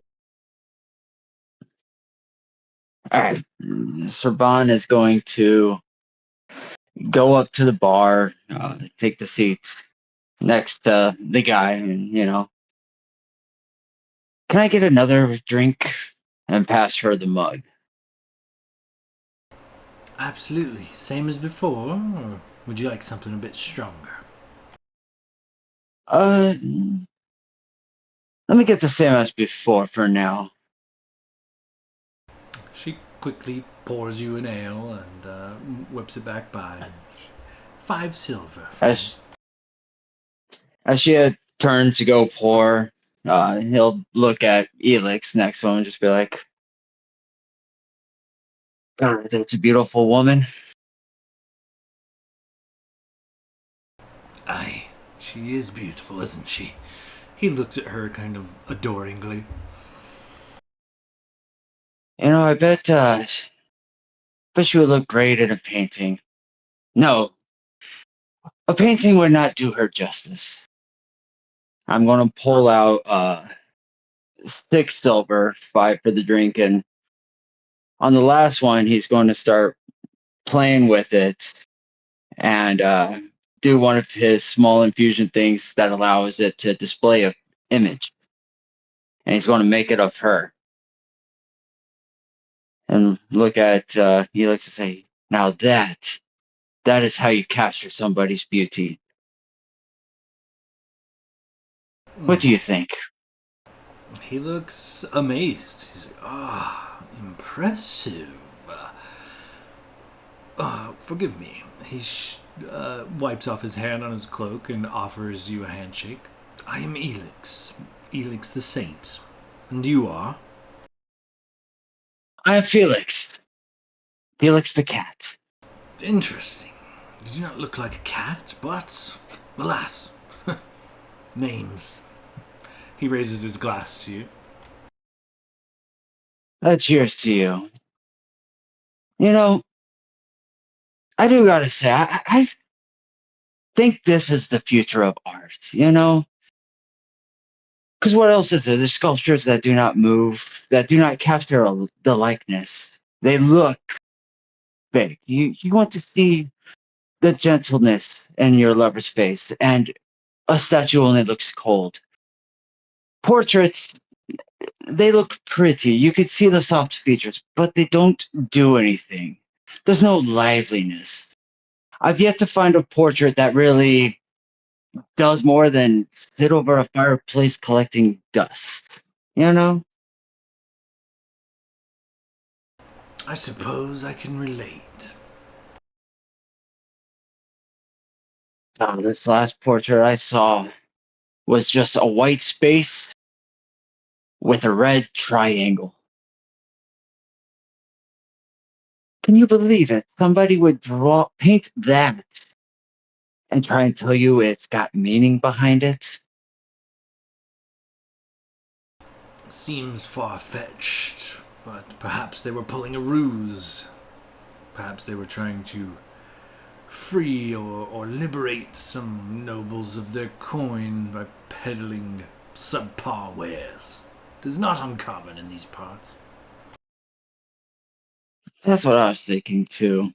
All right. Serban is going to go up to the bar, take the seat next to the guy, and, can I get another drink? And pass her the mug. Absolutely. Same as before, or would you like something a bit stronger? Uh, let me get the same as before for now. She quickly pours you an ale and whips it back by. 5 silver. As she turns to go pour, he'll look at Elix next to him and just be like, "God, that's a beautiful woman." Aye, she is beautiful, isn't she? He looks at her kind of adoringly. I bet she would look great in a painting. No, a painting would not do her justice. I'm going to pull out 6 silver, 5 for the drink, and on the last one, he's going to start playing with it and do one of his small infusion things that allows it to display a image. And he's going to make it of her. And look at, he likes to say, now that is how you capture somebody's beauty. What do you think? He looks amazed. He's like, impressive. Forgive me. He wipes off his hand on his cloak and offers you a handshake. I am Elix. Elix the Saint. And you are? I am Felix. Felix the cat. Interesting. You do not look like a cat, but alas. Names. He raises his glass to you. Cheers to you. I do gotta say, I think this is the future of art, Because what else is there? There's sculptures that do not move, that do not capture the likeness. They look fake. You want to see the gentleness in your lover's face, and a statue only looks cold. Portraits, they look pretty. You could see the soft features, but they don't do anything. There's no liveliness. I've yet to find a portrait that really does more than sit over a fireplace collecting dust. You know? I suppose I can relate. This last portrait I saw was just a white space with a red triangle. Can you believe it? Somebody would paint that and try and tell you it's got meaning behind it. Seems far-fetched, but perhaps they were pulling a ruse. Perhaps they were trying to free or liberate some nobles of their coin by peddling subpar wares. It is not uncommon in these parts. That's what I was thinking too.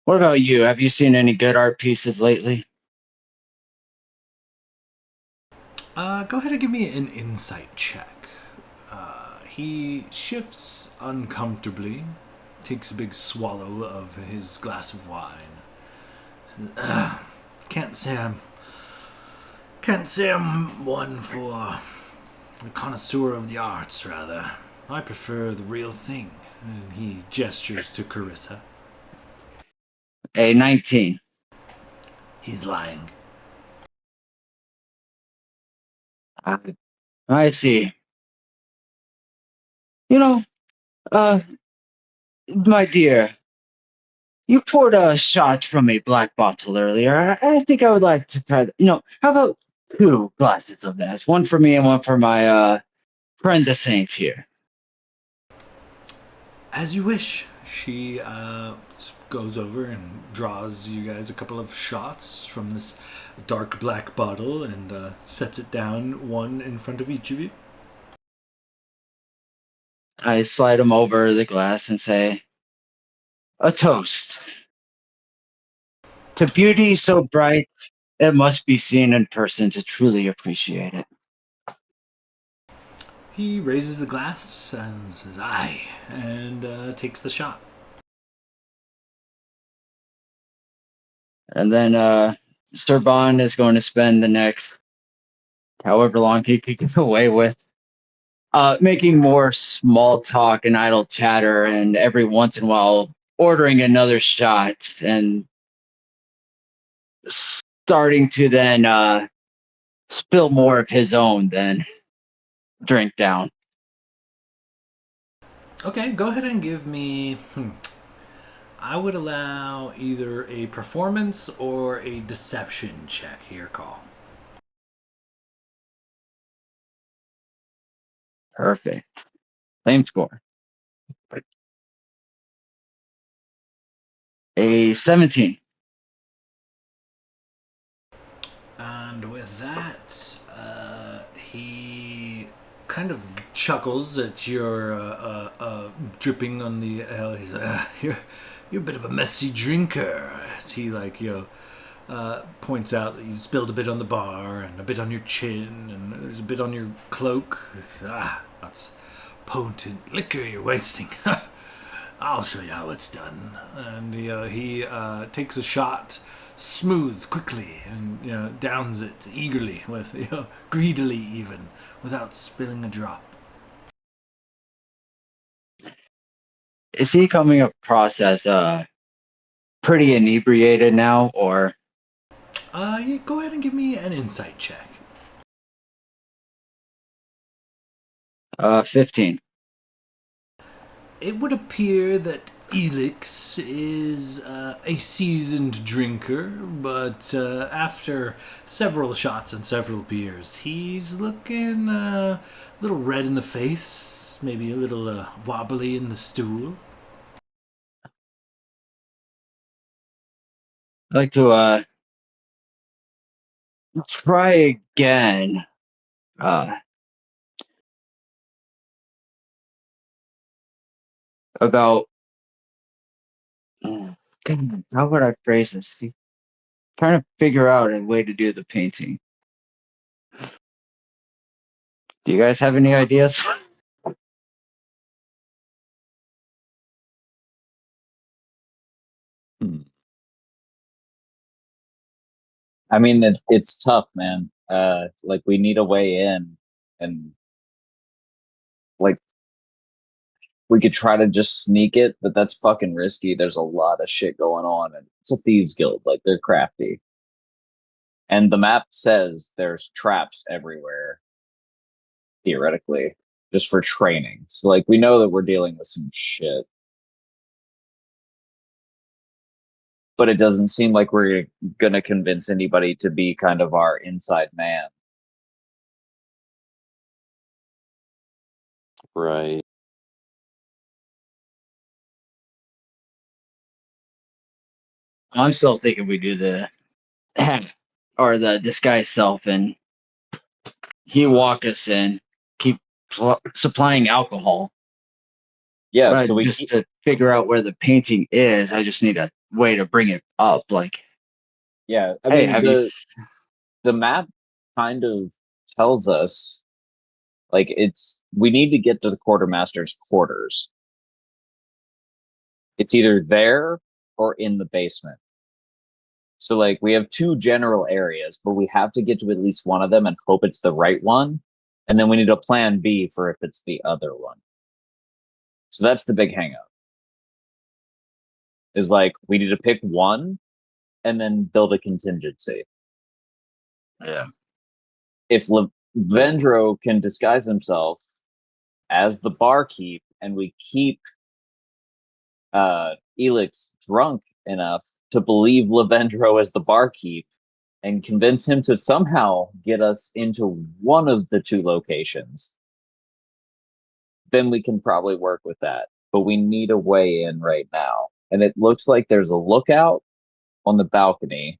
What about you? Have you seen any good art pieces lately? Go ahead and give me an insight check. He shifts uncomfortably, takes a big swallow of his glass of wine. Can't say I'm one for a connoisseur of the arts, rather. I prefer the real thing. And he gestures to Carissa. A 19. He's lying. I see. You know, uh, my dear, you poured a shot from a black bottle earlier. I think I would like to try. How about 2 glasses of that? One for me and one for my friend the saint here. As you wish. She goes over and draws you guys a couple of shots from this dark black bottle and sets it down, one in front of each of you. I slide him over the glass and say, "A toast to beauty so bright it must be seen in person to truly appreciate it." He raises the glass and says, "Aye," and takes the shot. And then Sir Bond is going to spend the next however long he could get away with making more small talk and idle chatter, and every once in a while ordering another shot and starting to then spill more of his own than drink down. Okay, go ahead and give me. I would allow either a performance or a deception check here, call. Perfect. Same score. A 17. And with that, he kind of chuckles at your dripping on the. He's you're a bit of a messy drinker. As he points out that you spilled a bit on the bar and a bit on your chin and there's a bit on your cloak. That's potent liquor you're wasting. I'll show you how it's done. And he takes a shot, smooth, quickly, and downs it eagerly, with greedily even, without spilling a drop. Is he coming across as pretty inebriated now, or Yeah, go ahead and give me an insight check. 15? It would appear that Elix is a seasoned drinker, but after several shots and several beers, he's looking a little red in the face, maybe a little wobbly in the stool. I'd like to try again. Uh, about how would I phrase this? Trying to figure out a way to do the painting. Do you guys have any ideas? Hmm. I mean, it's tough, man. Like we need a way in, and like we could try to just sneak it, but that's fucking risky. There's a lot of shit going on, and it's a thieves guild. Like they're crafty, and the map says there's traps everywhere, theoretically, just for training. So like we know that we're dealing with some shit, but it doesn't seem like we're gonna convince anybody to be kind of our inside man. Right. I'm still thinking we do the hack or the disguise self, and he walk us in, keep supplying alcohol. Yeah, But so we just keep. to figure out where the painting is, I just need a way to bring it up. Like, Yeah, I hey, mean have you? the map kind of tells us like we need to get to the quartermaster's quarters. It's either there or in the basement. So like we have 2 general areas, but we have to get to at least one of them and hope it's the right one. And then we need a plan B for if it's the other one. So that's the big hang up. Is like, we need to pick one and then build a contingency. Yeah. If Vendro can disguise himself as the barkeep and we keep Elix drunk enough to believe Levendro as the barkeep and convince him to somehow get us into one of the two locations, then we can probably work with that. But we need a way in right now. And it looks like there's a lookout on the balcony.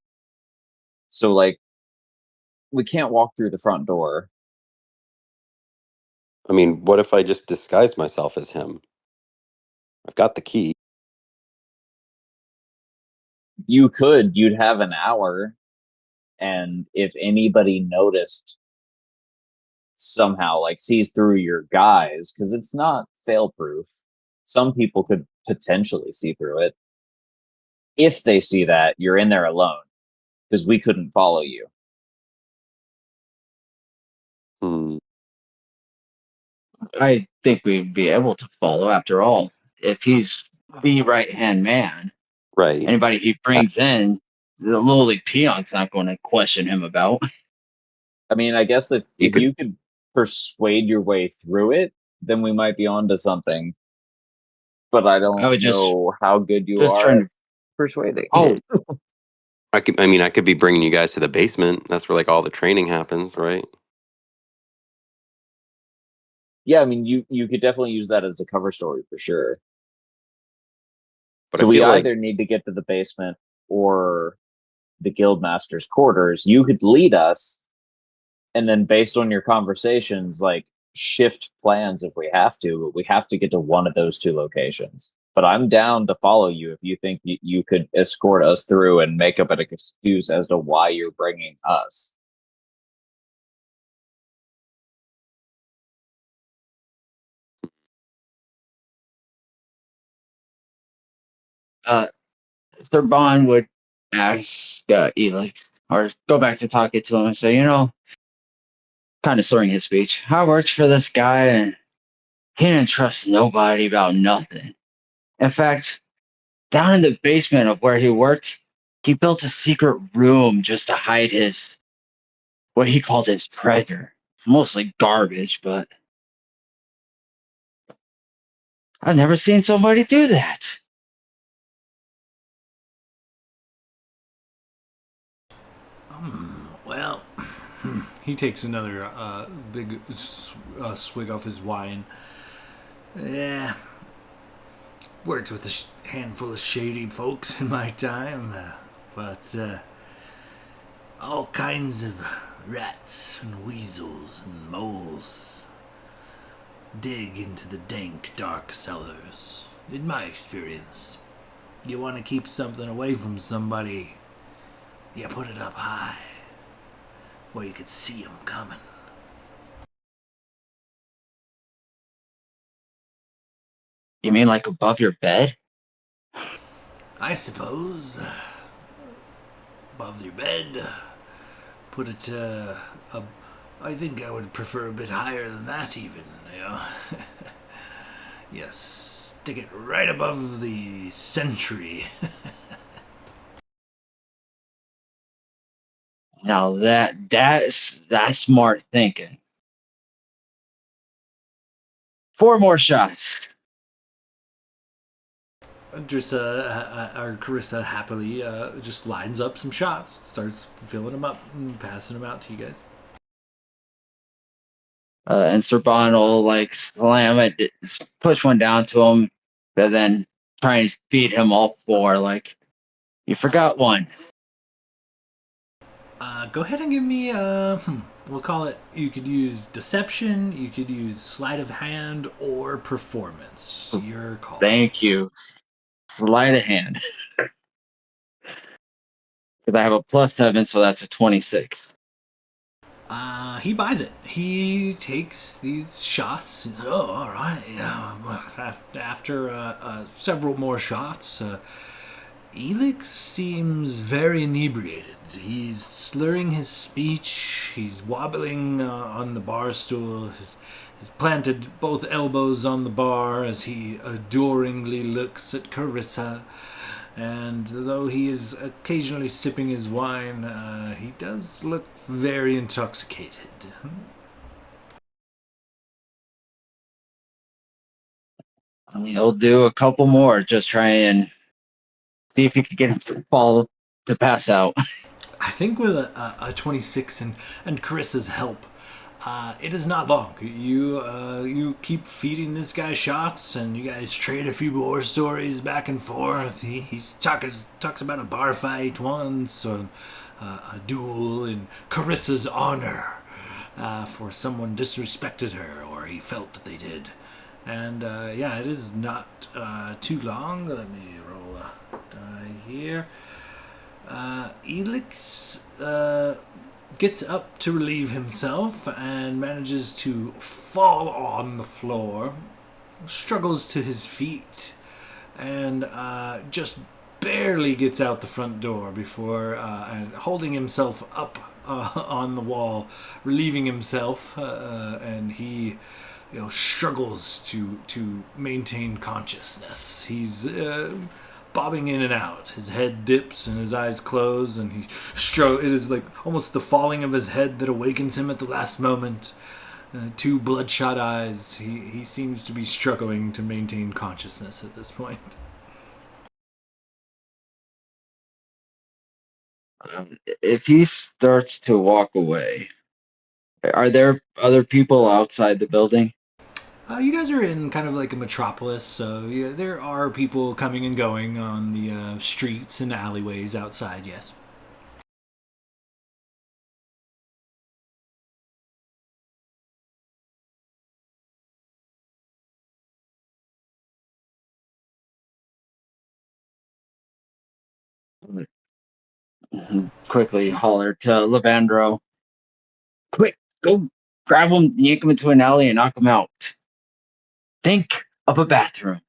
So, like, we can't walk through the front door. I mean, what if I just disguise myself as him? I've got the key. You'd have an hour. And if anybody noticed somehow, like, sees through your guise, because it's not fail proof, some people could potentially see through it. If they see that, you're in there alone because we couldn't follow you. Hmm. I think we'd be able to follow after all. If he's the right hand man, Right. anybody he brings in, the lowly peon's not going to question him about. I mean, I guess if you could persuade your way through it, then we might be onto something. But I don't I would know how good you just are trying at to. persuading. Oh, I could be bringing you guys to the basement. That's where like all the training happens, right? Yeah, I mean, you could definitely use that as a cover story for sure. But So I we feel like either need to get to the basement or the guildmaster's quarters. You could lead us, and then based on your conversations, like, shift plans if we have to, but we have to get to one of those two locations. But I'm down to follow you if you think you could escort us through and make up an excuse as to why you're bringing us. Sir Bond would ask Eli, or go back to talking to him and say, kind of slurring his speech, I worked for this guy and he didn't trust nobody about nothing. In fact, down in the basement of where he worked, he built a secret room just to hide what he called his treasure. Mostly garbage, but I've never seen somebody do that. Well, he takes another big swig off his wine. Yeah, worked with a handful of shady folks in my time, but all kinds of rats and weasels and moles dig into the dank, dark cellars. In my experience, you want to keep something away from somebody, you put it up high, where you could see them coming. You mean like above your bed? I suppose. Above your bed. Put it, I think I would prefer a bit higher than that, even, you know. Yes, stick it right above the sentry. Now that's smart thinking. 4 more shots. Carissa happily just lines up some shots, starts filling them up and passing them out to you guys. And Sir Bond will like slam it, push one down to him, but then try and feed him all 4. Like, you forgot one. Go ahead and give me, we'll call it, you could use deception, you could use sleight of hand, or performance. Your call. Thank you. Sleight of hand. Because I have a +7, so that's a 26. He buys it. He takes these shots. Oh, all right. Yeah. After several more shots, Elix seems very inebriated. He's slurring his speech. He's wobbling on the bar stool. has planted both elbows on the bar as he adoringly looks at Carissa. And though he is occasionally sipping his wine, he does look very intoxicated. He'll do a couple more, just try and see if he can get him to fall to pass out. I think with a 26 and Carissa's help, it is not long. You keep feeding this guy shots, and you guys trade a few war stories back and forth. He talks about a bar fight once, or a duel in Carissa's honor, for someone disrespected her, or he felt that they did. And yeah, it is not too long. Let me roll a die here. Elix gets up to relieve himself and manages to fall on the floor, struggles to his feet, and just barely gets out the front door before and holding himself up on the wall, relieving himself, and he struggles to maintain consciousness. He's bobbing in and out. His head dips and his eyes close, and it is like almost the falling of his head that awakens him at the last moment. Two bloodshot eyes. He seems to be struggling to maintain consciousness at this point. If he starts to walk away, are there other people outside the building? You guys are in kind of like a metropolis, so yeah, there are people coming and going on the streets and alleyways outside, yes. Quickly holler to Levandro. Quick, go grab him, yank him into an alley, and knock him out. Think of a bathroom.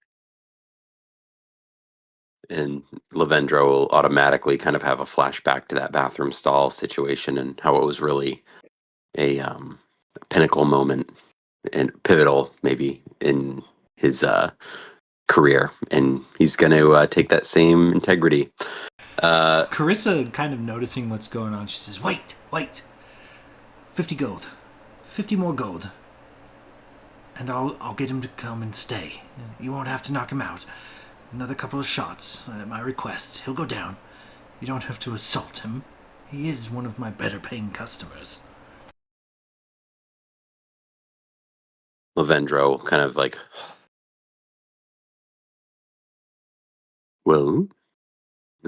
And Lavendro will automatically kind of have a flashback to that bathroom stall situation and how it was really a pinnacle moment and pivotal maybe in his career. And he's going to take that same integrity. Carissa, kind of noticing what's going on, she says, wait, 50 gold. 50 more gold. And I'll get him to come and stay. You won't have to knock him out. Another couple of shots at my request. He'll go down. You don't have to assault him. He is one of my better paying customers. Lavendro kind of like, well,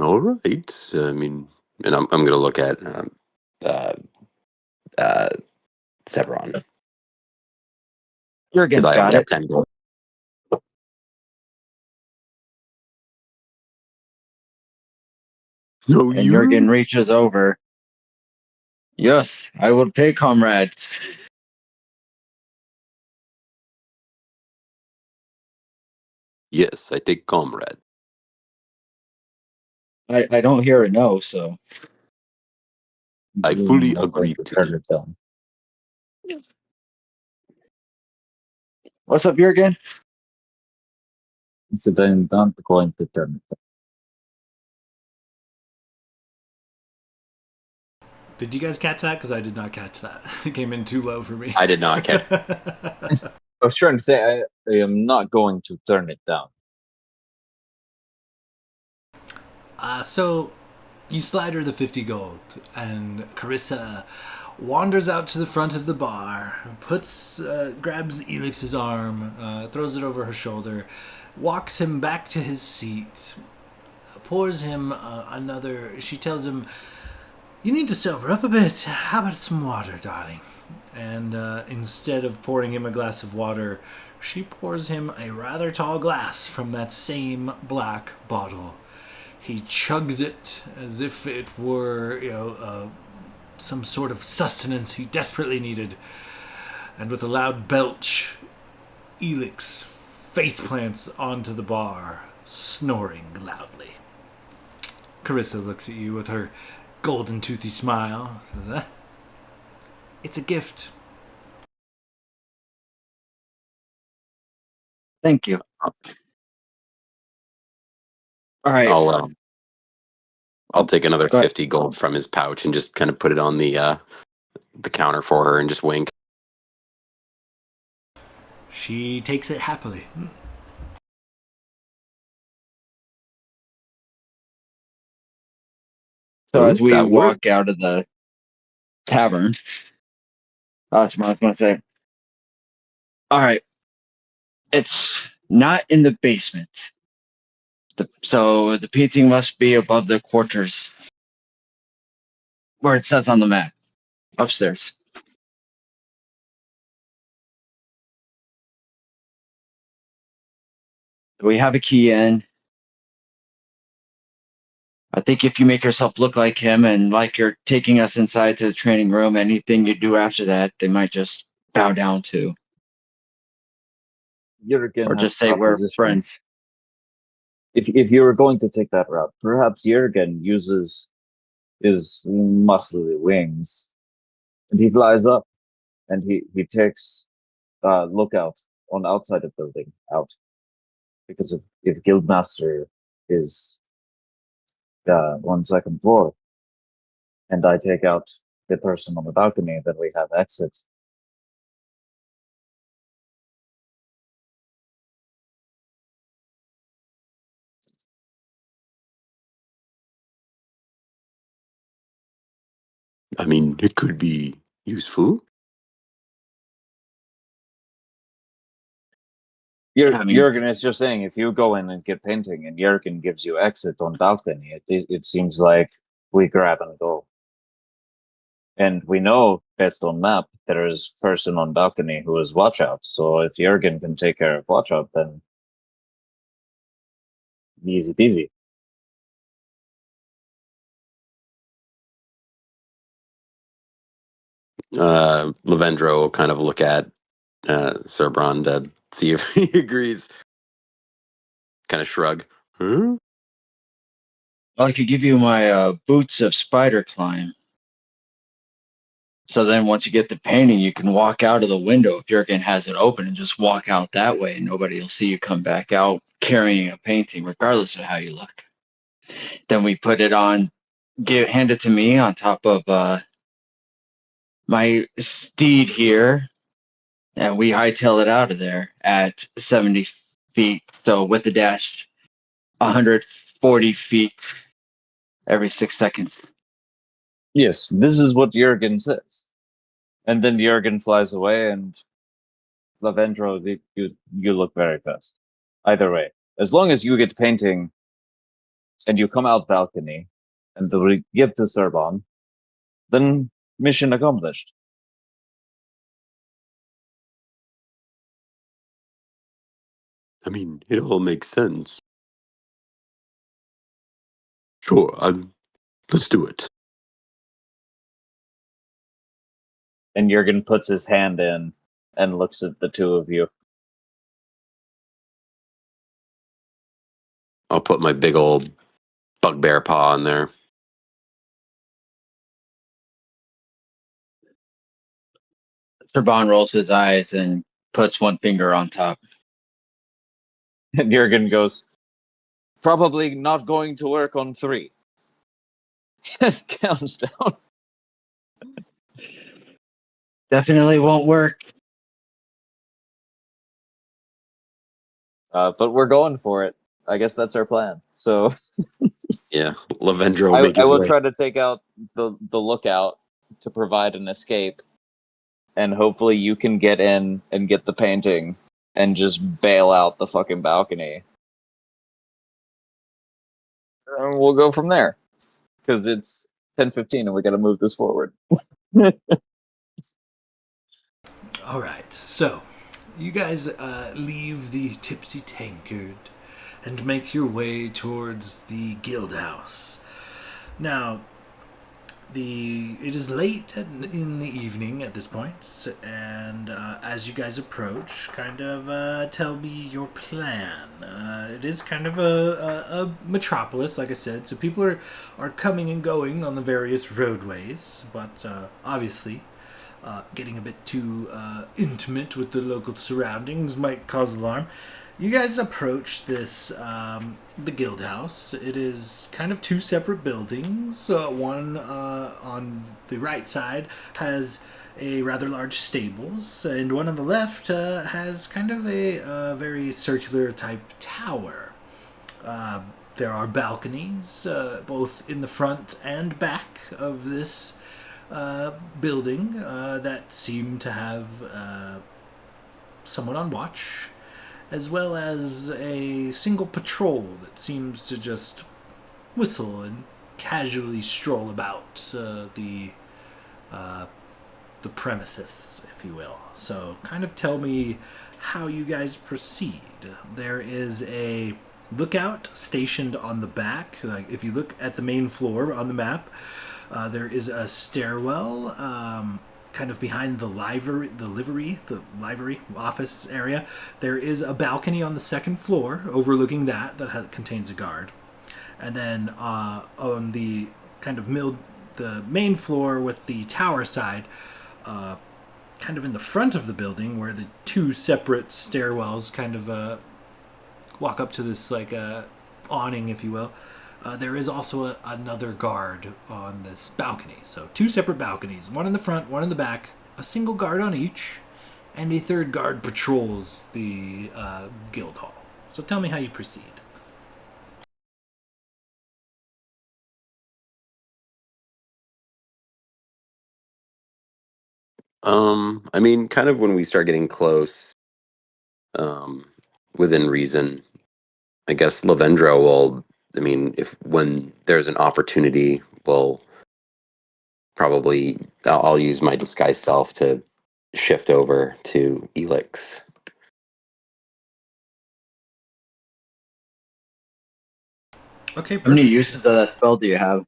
all right. I mean, and I'm going to look at uh, Severon because Jurgen's I got only have it. 10 gold. No, And Jurgen reaches over. Yes, I will pay, comrade. Yes, I take comrade. I don't hear a no, so. I fully agree to turn it. it down. What's up, Jurgen? So then I'm going to turn it down. Did you guys catch that? Because I did not catch that. It came in too low for me. I did not catch. I was trying to say I am not going to turn it down. So you slide her the 50 gold, and Carissa wanders out to the front of the bar, grabs Elix's arm, throws it over her shoulder, walks him back to his seat, pours him another. She tells him, "You need to sober up a bit. How about some water, darling?" And instead of pouring him a glass of water, she pours him a rather tall glass from that same black bottle. He chugs it as if it were, some sort of sustenance he desperately needed. And with a loud belch, Elix faceplants onto the bar, snoring loudly. Carissa looks at you with her golden toothy smile. Says, "It's a gift." Thank you. All right. I'll take another Go ahead. 50 gold from his pouch and just kind of put it on the counter for her and just wink. She takes it happily. So as we That worked. walk out of the tavern, that's what I was going to say. All right. It's not in the basement. So the painting must be above the quarters where it says on the map, upstairs. We have a key in. I think if you make yourself look like him and like you're taking us inside to the training room, anything you do after that, they might just bow down to. Jurgen Or has just say we're proposition. friends. If you were going to take that route, perhaps Jurgen uses his muscly wings and he flies up and he takes lookout on outside of building out, because if Guildmaster is on second floor and I take out the person on the balcony, then we have exit. I mean, it could be useful. Jurgen is just saying, if you go in and get painting and Jurgen gives you exit on balcony, it seems like we grab and go. And we know, based on map, there is person on balcony who is watch out. So if Jurgen can take care of watch out, then easy peasy. Lavendro will kind of look at Cerbron to see if he agrees. Kind of shrug. Huh? I could give you my boots of spider climb. So then once you get the painting, you can walk out of the window if Jurgen has it open and just walk out that way, and nobody will see you come back out carrying a painting, regardless of how you look. Then we put it on, hand it to me on top of my steed here, and we hightail it out of there at 70 feet. So with the dash, 140 feet every 6 seconds. Yes, this is what Jurgen says. And then Jurgen flies away, and Lavendro, you look very fast. Either way, as long as you get painting and you come out balcony and we give to Cerbon, then mission accomplished. I mean, it all makes sense. Sure, let's do it. And Jurgen puts his hand in and looks at the two of you. I'll put my big old bugbear paw in there. Serban rolls his eyes and puts one finger on top. And Jurgen goes, probably not going to work on 3. It counts down. Definitely won't work. But we're going for it. I guess that's our plan. So Yeah, Lavendro will make I his will way. try to take out the lookout to provide an escape. And hopefully you can get in and get the painting and just bail out the fucking balcony. And we'll go from there. Because it's 10:15 and we gotta move this forward. All right, so you guys leave the Tipsy Tankard and make your way towards the guild house. Now, it is late in the evening at this point, and as you guys approach, kind of tell me your plan. It is kind of a metropolis, like I said, so people are coming and going on the various roadways, but obviously getting a bit too intimate with the local surroundings might cause alarm. You guys approach this, the guild house. It is kind of two separate buildings. One on the right side has a rather large stables, and one on the left has kind of a very circular type tower. There are balconies, both in the front and back of this building, that seem to have someone on watch, as well as a single patrol that seems to just whistle and casually stroll about the premises, if you will. So, kind of tell me how you guys proceed. There is a lookout stationed on the back. Like, if you look at the main floor on the map, there is a stairwell, kind of behind the livery office area. There is a balcony on the second floor overlooking that contains a guard. And then on the kind of the main floor with the tower side, kind of in the front of the building where the two separate stairwells kind of walk up to this like awning, if you will. There is also another guard on this balcony. So two separate balconies, one in the front, one in the back, a single guard on each, and a third guard patrols the guild hall. So tell me how you proceed. I mean, kind of when we start getting close, within reason, I guess Lavendra will. I mean, if when there's an opportunity, will probably I'll use my disguise self to shift over to Elix. Okay, How many perfect. uses of that spell do you have?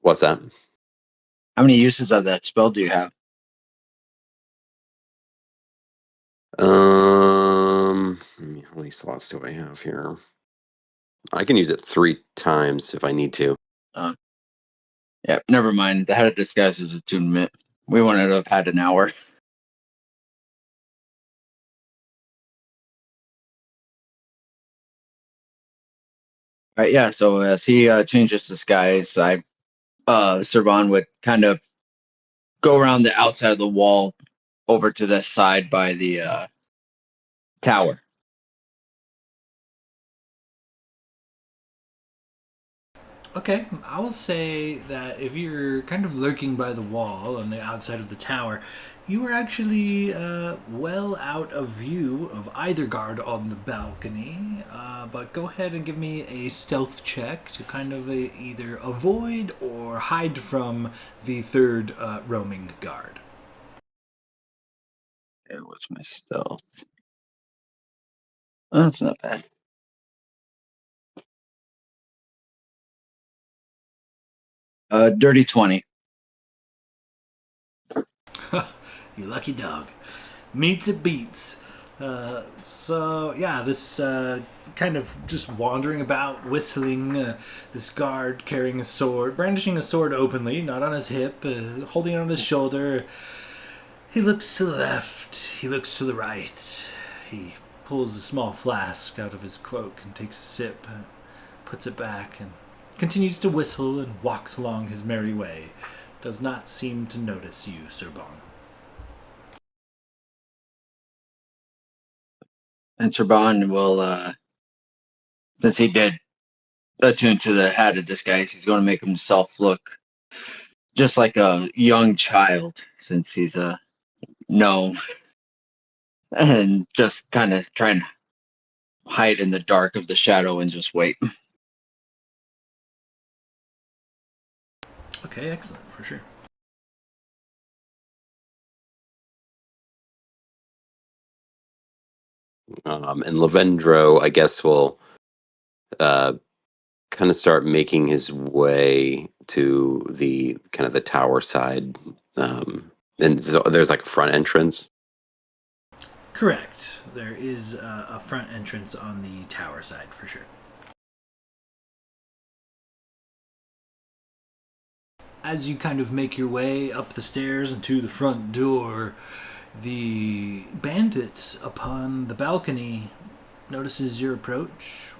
What's that? How many uses of that spell do you have? How many slots do I have here? I can use it 3 times if I need to. Uh, yeah, never mind. The head of disguise is attunement. We wanted to have had an hour. Right, yeah. So as he changes disguise, Servan would kind of go around the outside of the wall over to the side by the tower. Okay, I will say that if you're kind of lurking by the wall on the outside of the tower, you are actually well out of view of either guard on the balcony. But go ahead and give me a stealth check to kind of either avoid or hide from the third roaming guard. Okay, what's my stealth? Oh, that's not bad. Dirty 20. You lucky dog. Meets it beats. So yeah, this kind of just wandering about, whistling. This guard carrying a sword, brandishing a sword openly, not on his hip, holding it on his shoulder. He looks to the left. He looks to the right. He pulls a small flask out of his cloak and takes a sip, puts it back, and continues to whistle and walks along his merry way. Does not seem to notice you, Sir Bon. And Serban will, since he did attune to the hat of disguise, he's going to make himself look just like a young child since he's a gnome and just kind of try and hide in the dark of the shadow and just wait. Okay, excellent, for sure. And Lavendro, I guess, will uh, kind of start making his way to the kind of the tower side. And so there's like a front entrance. Correct. There is a front entrance on the tower side, for sure. As you kind of make your way up the stairs and to the front door, The bandit upon the balcony notices your approach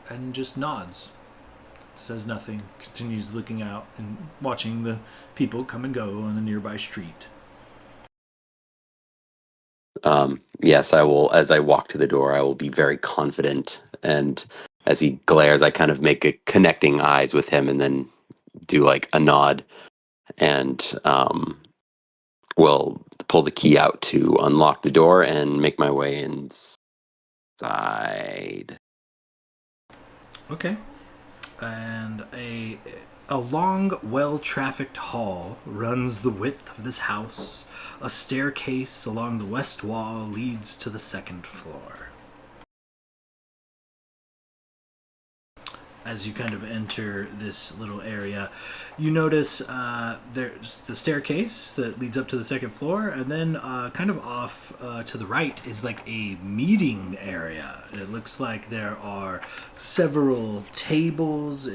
and just nods. Says nothing, continues looking out and watching the people come and go on the nearby street. Yes, I will. As I walk to the door, I will be very confident. And as he glares, I kind of make a connecting eyes with him and then do like a nod and will pull the key out to unlock the door and make my way inside. Okay. And a long, well-trafficked hall runs the width of this house. A staircase along the west wall leads to the second floor. As you kind of enter this little area, you notice there's the staircase that leads up to the second floor, and then kind of off to the right is like a meeting area. It looks like there are several tables.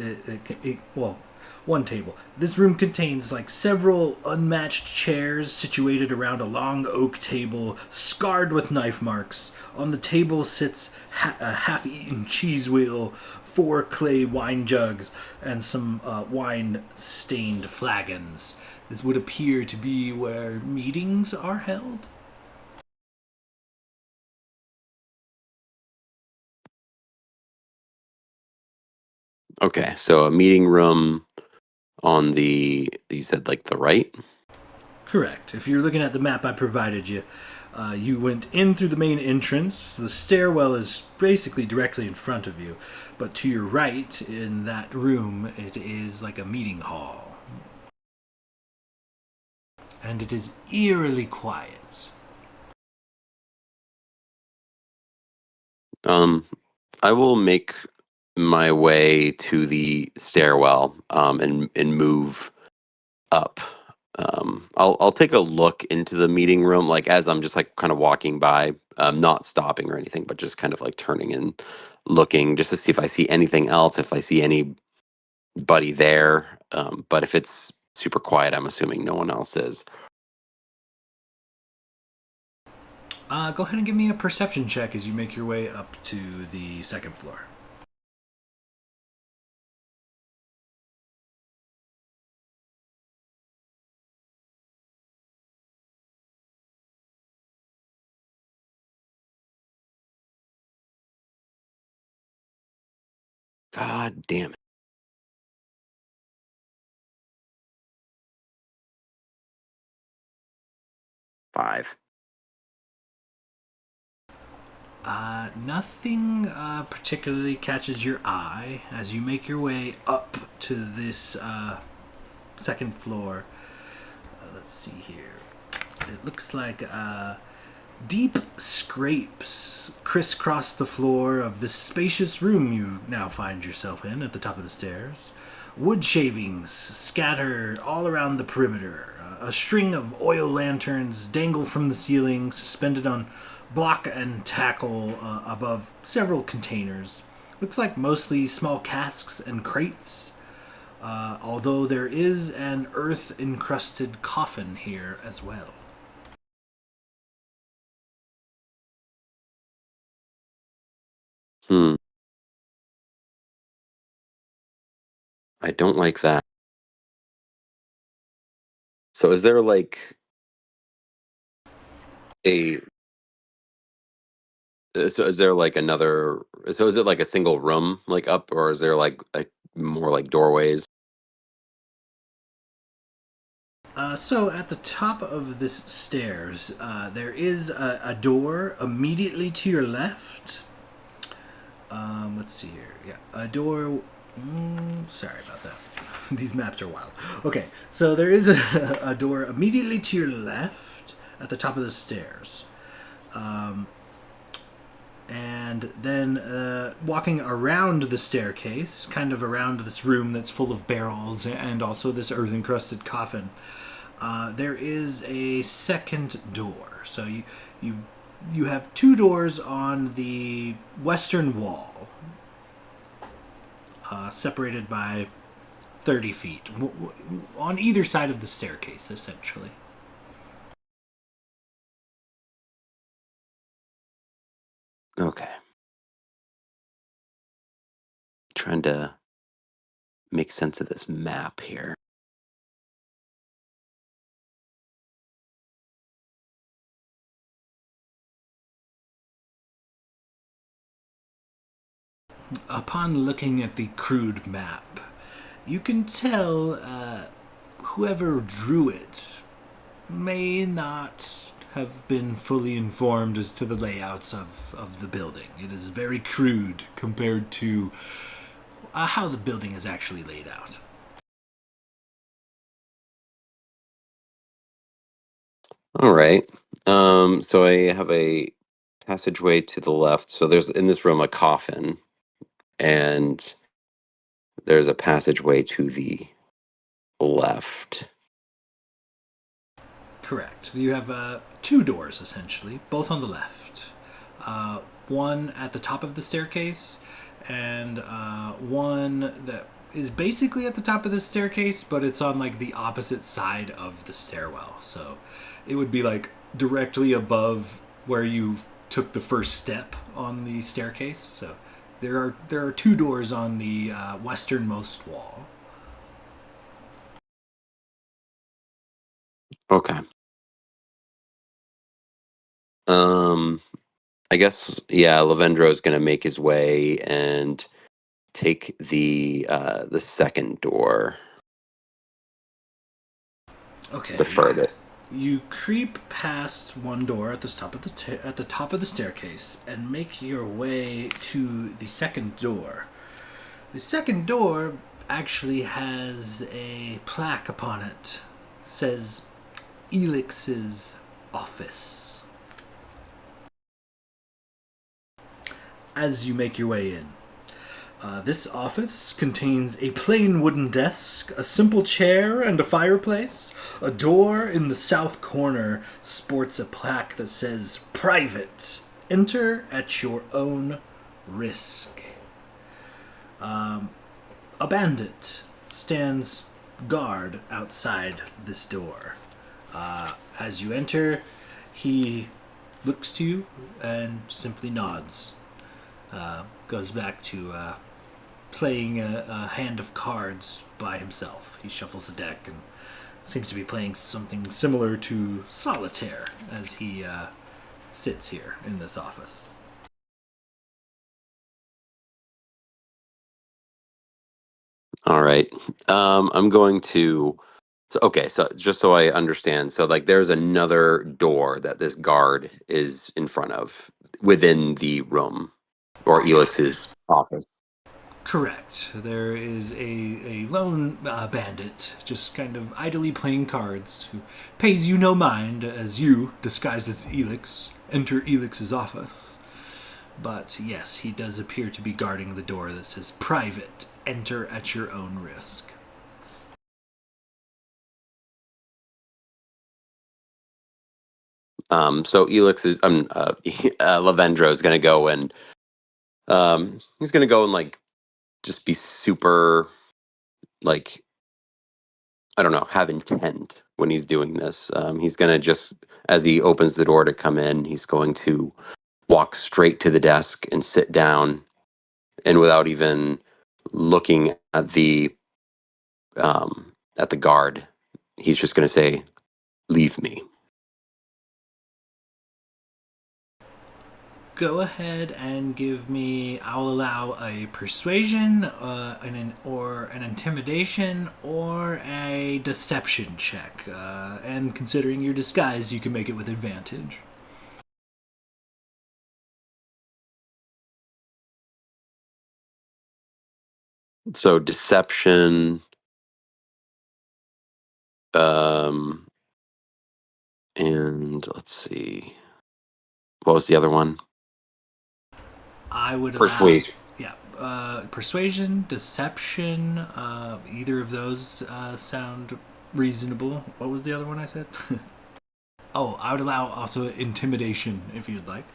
Well, one table. This room contains like several unmatched chairs situated around a long oak table, scarred with knife marks. On the table sits a half-eaten cheese wheel, 4 clay wine jugs, and some wine-stained flagons. This would appear to be where meetings are held. Okay, so a meeting room on you said like the right? Correct. If you're looking at the map I provided you, you went in through the main entrance. The stairwell is basically directly in front of you, but to your right in that room, it is like a meeting hall. And it is eerily quiet. I will make my way to the stairwell and move up. I'll take a look into the meeting room, like as I'm just like kind of walking by, not stopping or anything, but just kind of like turning and looking just to see if I see anything else, if I see anybody there. But if it's super quiet, I'm assuming no one else is. Go ahead and give me a perception check as you make your way up to the second floor. God damn it. 5. Nothing particularly catches your eye as you make your way up to this second floor. Let's see here. It looks like deep scrapes crisscross the floor of this spacious room you now find yourself in at the top of the stairs. Wood shavings scatter all around the perimeter. A string of oil lanterns dangle from the ceiling, suspended on block and tackle above several containers. Looks like mostly small casks and crates, although there is an earth-encrusted coffin here as well. I don't like that. So is there like a so is there like another so is it like a single room like up, or is there like more like doorways? So at the top of this stairs, there is a door immediately to your left. Let's see here. Yeah, a door. Sorry about that. These maps are wild. Okay, so there is a door immediately to your left at the top of the stairs. And then walking around the staircase, kind of around this room that's full of barrels and also this earth-encrusted coffin, there is a second door. So you have 2 doors on the western wall, separated by 30 feet, on either side of the staircase, essentially. Okay. Trying to make sense of this map here. Upon looking at the crude map, you can tell whoever drew it may not have been fully informed as to the layouts of the building. It is very crude compared to how the building is actually laid out. All right. So I have a passageway to the left. So there's in this room a coffin, and there's a passageway to the left. Correct. You have two doors, essentially, both on the left. One at the top of the staircase, and one that is basically at the top of the staircase, but it's on like the opposite side of the stairwell. So it would be like directly above where you took the first step on the staircase. So there are two doors on the westernmost wall. Okay. Um, I guess yeah, Lavendro is going to make his way and take the second door, Okay. the furthest. You creep past one door at the top of at the top of the staircase and make your way to the second door. The second door actually has a plaque upon it. It says Elix's office. As you make your way in, this office contains a plain wooden desk, a simple chair, and a fireplace. A door in the south corner sports a plaque that says Private. Enter at your own risk. A bandit stands guard outside this door. As you enter, he looks to you and simply nods. Goes back to playing a hand of cards by himself. He shuffles the deck and seems to be playing something similar to solitaire as he sits here in this office. All right. I'm going to. So, okay, so just so I understand, so like there's another door that this guard is in front of within the room or Elix's office. Correct. There is a lone bandit just kind of idly playing cards who pays you no mind as you, disguised as Elix, enter Elix's office. But yes, he does appear to be guarding the door that says Private. Enter at your own risk. So Elix is Lavendro is going to go and he's going to go and like just be super like I don't know, have intent when he's doing this. He's going to just as he opens the door to come in, he's going to walk straight to the desk and sit down, and without even looking at the guard, he's just going to say, "Leave me." Go ahead and give me. I'll allow a persuasion, or an intimidation, or a deception check. And considering your disguise, you can make it with advantage. So deception, um, and let's see, what was the other one? I would allow. Persuasion. Yeah, persuasion, deception. Either of those sound reasonable. What was the other one I said? Oh, I would allow also intimidation if you'd like.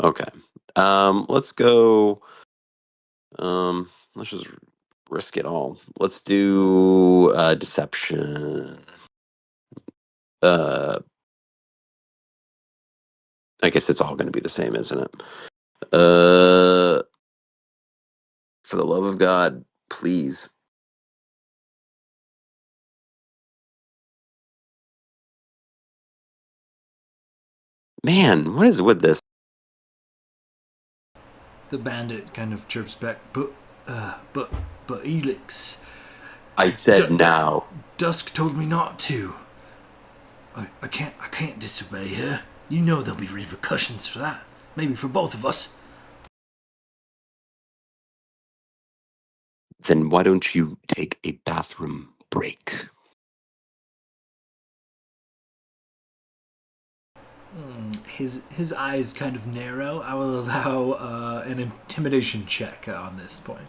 Okay. Let's go. Let's just risk it all. Let's do deception. Uh, I guess it's all going to be the same, isn't it? For the love of God, please. Man, what is it with this? The bandit kind of chirps back, but Elix, I said D- D- now. Dusk told me not to. I can't disobey her. You know there'll be repercussions for that. Maybe for both of us. Then why don't you take a bathroom break? His eyes kind of narrow. I will allow an intimidation check on this point.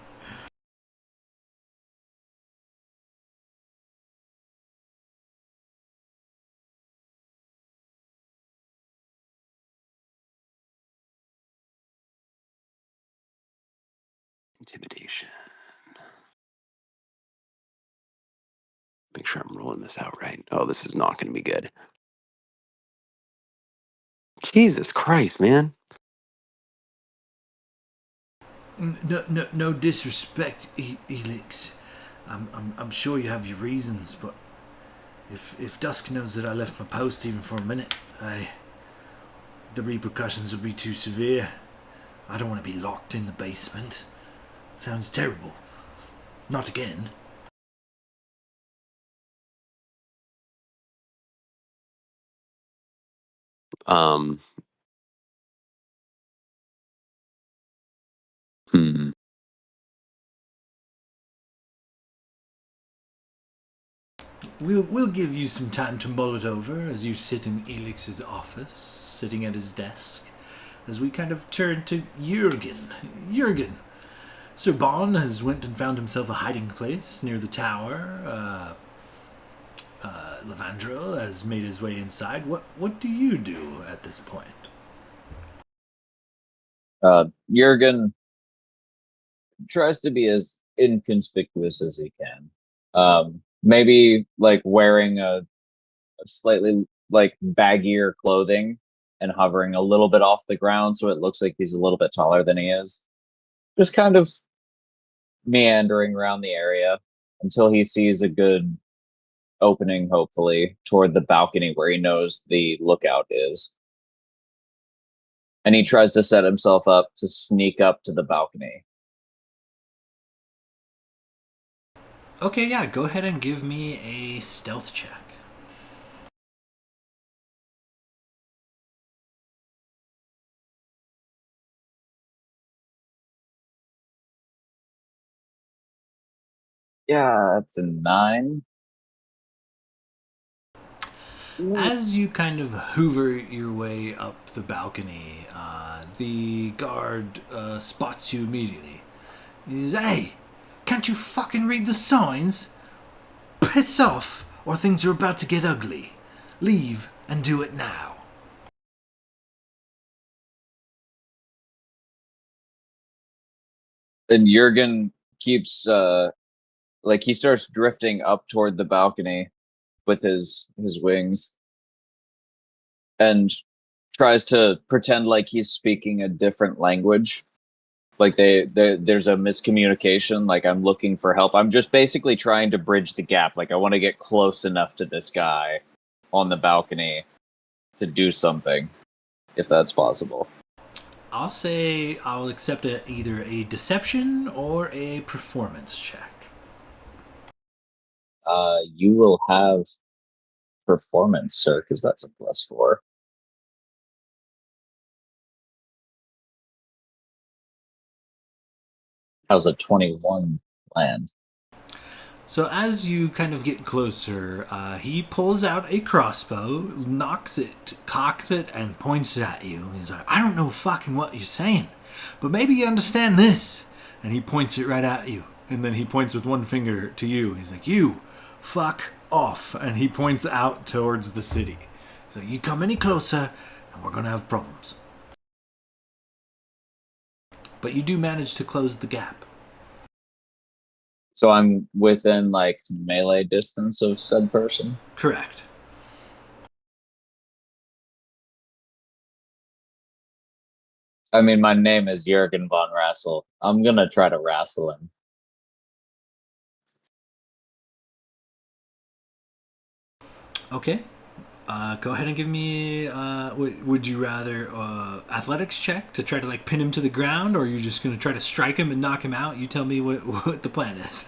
Intimidation. Make sure I'm rolling this out right. Oh, this is not going to be good. Jesus Christ, man. No disrespect, Elix. I'm sure you have your reasons, but if Dusk knows that I left my post even for a minute, the repercussions would be too severe. I don't want to be locked in the basement. Sounds terrible. Not again. Um. Hmm. We'll give you some time to mull it over as you sit in Elix's office, sitting at his desk, as we kind of turn to Jurgen. Sir Bon has went and found himself a hiding place near the tower. Levandro has made his way inside. What do you do at this point? Jurgen tries to be as inconspicuous as he can. Maybe like wearing a slightly like baggier clothing and hovering a little bit off the ground so it looks like he's a little bit taller than he is. Just kind of meandering around the area until he sees a good opening, hopefully, toward the balcony where he knows the lookout is. And he tries to set himself up to sneak up to the balcony. Okay, yeah, go ahead and give me a stealth check. Yeah, that's a 9. As you kind of hoover your way up the balcony, the guard spots you immediately. He says, "Hey, can't you fucking read the signs? Piss off, or things are about to get ugly. Leave and do it now." And Jurgen keeps like he starts drifting up toward the balcony with his wings and tries to pretend like he's speaking a different language. Like there's a miscommunication. Like I'm looking for help. I'm just basically trying to bridge the gap. Like I want to get close enough to this guy on the balcony to do something, if that's possible. I'll say I'll accept either a deception or a performance check. You will have performance, sir, because that's a +4. How's a 21 land? So as you kind of get closer, he pulls out a crossbow, knocks it, cocks it, and points it at you. He's like, "I don't know fucking what you're saying, but maybe you understand this." And he points it right at you. And then he points with one finger to you. He's like, "You, fuck off." And he points out towards the city. He's like, "You come any closer, and we're gonna have problems." But you do manage to close the gap. So I'm within like melee distance of said person. Correct. I mean, my name is Jurgen von Rassel. I'm gonna try to wrestle him. Okay. Go ahead and give me. Would you rather athletics check to try to like pin him to the ground, or are you just going to try to strike him and knock him out? You tell me what the plan is.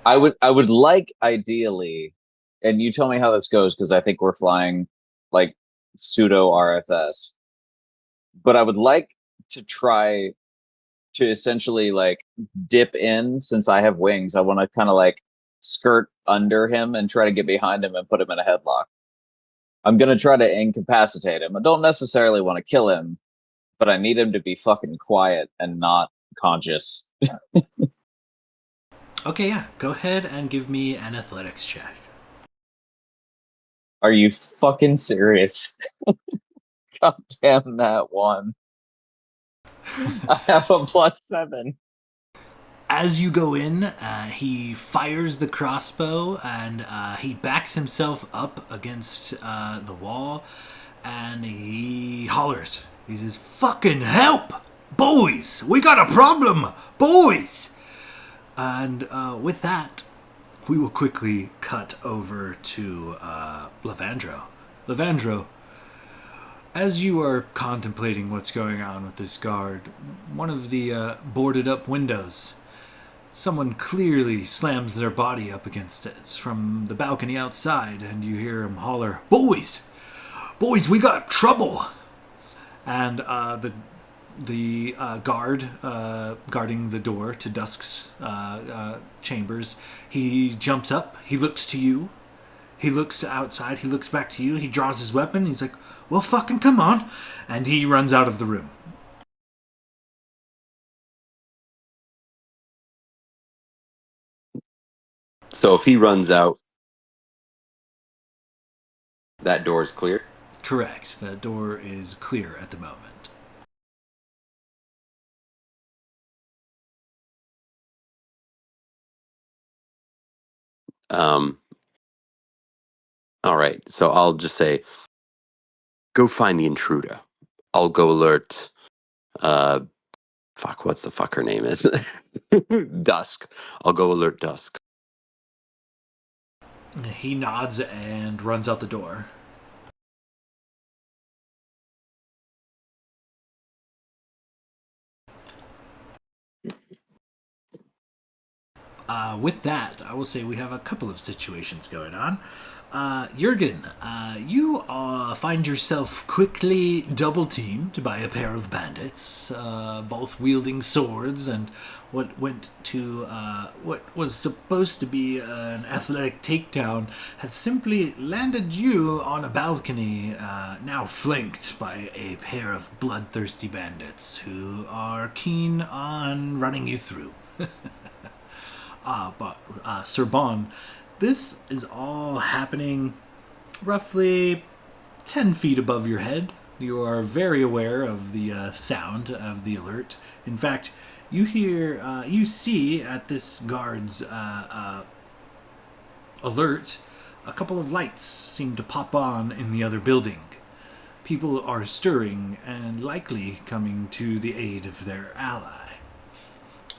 I would like ideally, and you tell me how this goes because I think we're flying like pseudo RFS. But I would like to try to essentially like dip in since I have wings. I want to kind of like skirt under him and try to get behind him and put him in a headlock. I'm gonna try to incapacitate him. I don't necessarily want to kill him, but I need him to be fucking quiet and not conscious. Okay, yeah. Go ahead and give me an athletics check. Are you fucking serious? God damn that one. I have a +7. As you go in, he fires the crossbow and he backs himself up against the wall and he hollers. He says, "Fucking help! Boys! We got a problem! Boys!" And with that, we will quickly cut over to Levandro. Levandro, as you are contemplating what's going on with this guard, one of the boarded up windows, someone clearly slams their body up against it from the balcony outside, and you hear him holler, "Boys! Boys, we got trouble!" And the guard guarding the door to Dusk's chambers, he jumps up, he looks to you, he looks outside, he looks back to you, he draws his weapon, he's like, "Well, fucking come on," and he runs out of the room. So if he runs out, that door's clear. Correct. The door is clear at the moment. Um. All right. So I'll just say, go find the intruder. I'll go alert. Uh. Fuck. What's the fuck her name is? Dusk. I'll go alert Dusk. He nods and runs out the door. With that, I will say we have a couple of situations going on. Jurgen, you find yourself quickly double teamed by a pair of bandits, both wielding swords, and what was supposed to be an athletic takedown has simply landed you on a balcony, now flanked by a pair of bloodthirsty bandits who are keen on running you through. But Sir Bon, this is all happening roughly 10 feet above your head. You are very aware of the sound of the alert. In fact, you see at this guard's alert, a couple of lights seem to pop on in the other building. People are stirring and likely coming to the aid of their ally.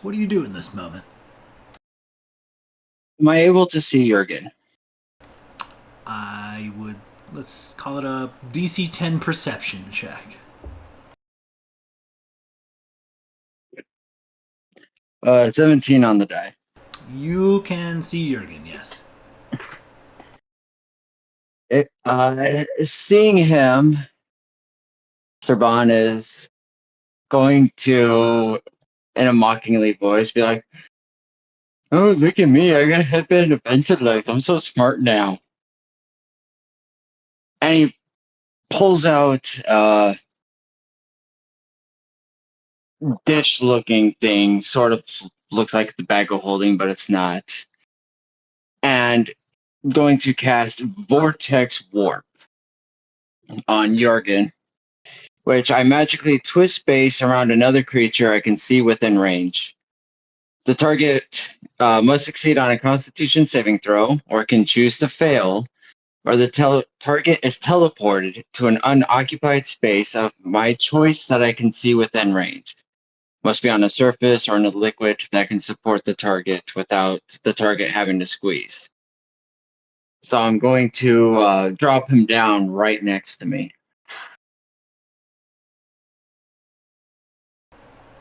What do you do in this moment? Am I able to see Jurgen? I would, let's call it a DC 10 perception check. 17 on the die. You can see Jurgen, yes. Seeing him, Serban is going to, in a mockingly voice, be like, "Oh, look at me. I got a headband and a pencil light. I'm so smart now." And he pulls out dish looking thing, sort of looks like the bag of holding, but it's not. And going to cast Vortex Warp on Jorgen, which I magically twist space around another creature I can see within range. The target must succeed on a Constitution saving throw or can choose to fail, or the target is teleported to an unoccupied space of my choice that I can see within range. Must be on a surface or in a liquid that can support the target without the target having to squeeze. So I'm going to drop him down right next to me.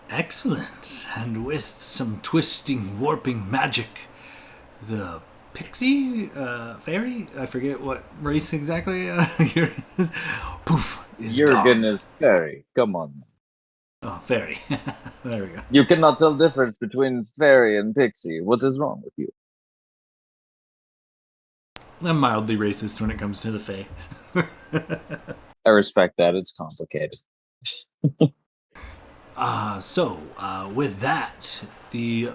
Excellent. And with some twisting, warping magic, the pixie, fairy, I forget what race exactly is, poof, is Jurgen gone. is fairy. Come on. Oh, fairy. There we go. You cannot tell the difference between fairy and pixie. What is wrong with you? I'm mildly racist when it comes to the fae. I respect that. It's complicated. With that, the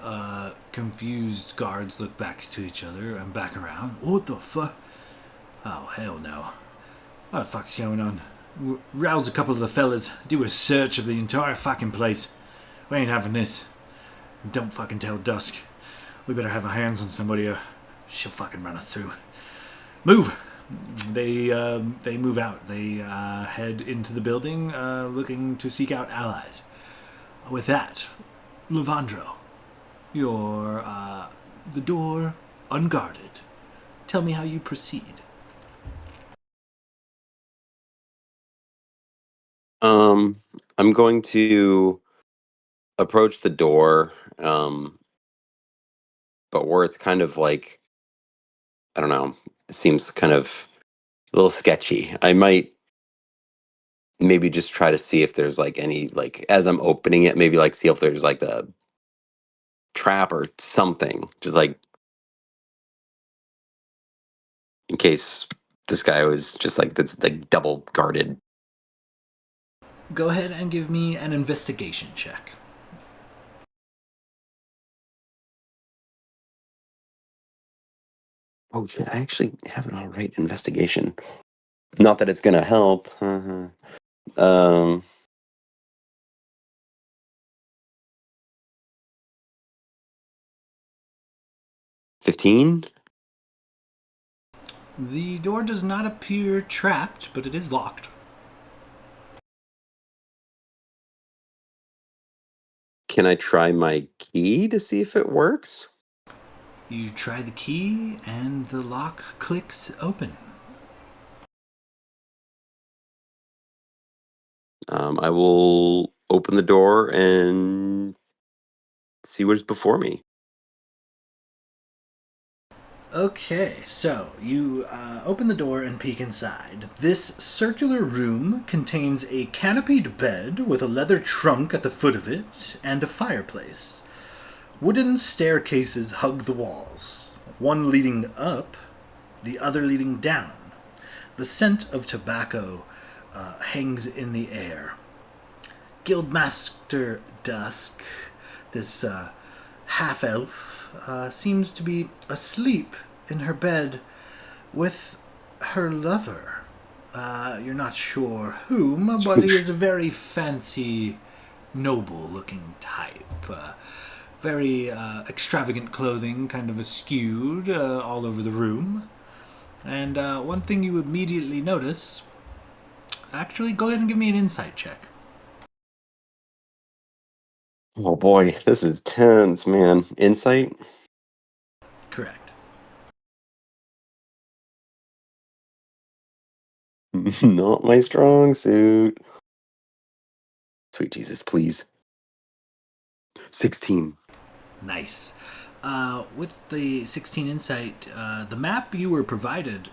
confused guards look back to each other and back around. What the fuck? Oh, hell no. What the fuck's going on? Rouse a couple of the fellas, do a search of the entire fucking place. We ain't having this. Don't fucking tell Dusk. We better have our hands on somebody or she'll fucking run us through. Move! They move out. They head into the building looking to seek out allies. With that, Levandro, you're the door unguarded. Tell me how you proceed. I'm going to approach the door, but where it's kind of like, I don't know, it seems kind of a little sketchy. I might maybe just try to see if there's like any, like, as I'm opening it, maybe like see if there's like a trap or something, just like in case this guy was just like that's like double guarded. Go ahead and give me an investigation check. Oh shit, I actually have an all right investigation. Not that it's gonna help. um 15. The door does not appear trapped, but it is locked. Can I try my key to see if it works? You try the key, and the lock clicks open. I will open the door and see what is before me. Okay, so you open the door and peek inside. This circular room contains a canopied bed with a leather trunk at the foot of it and a fireplace. Wooden staircases hug the walls, one leading up, the other leading down. The scent of tobacco hangs in the air. Guildmaster Dusk, this half elf, seems to be asleep in her bed with her lover. You're not sure whom, but he is a very fancy, noble looking type. Very extravagant clothing, kind of askewed all over the room. And one thing you immediately notice, actually, go ahead and give me an insight check. Oh boy, this is tense, man. Insight? Correct. Not my strong suit. Sweet Jesus, please. 16. Nice. With the 16 insight, the map you were provided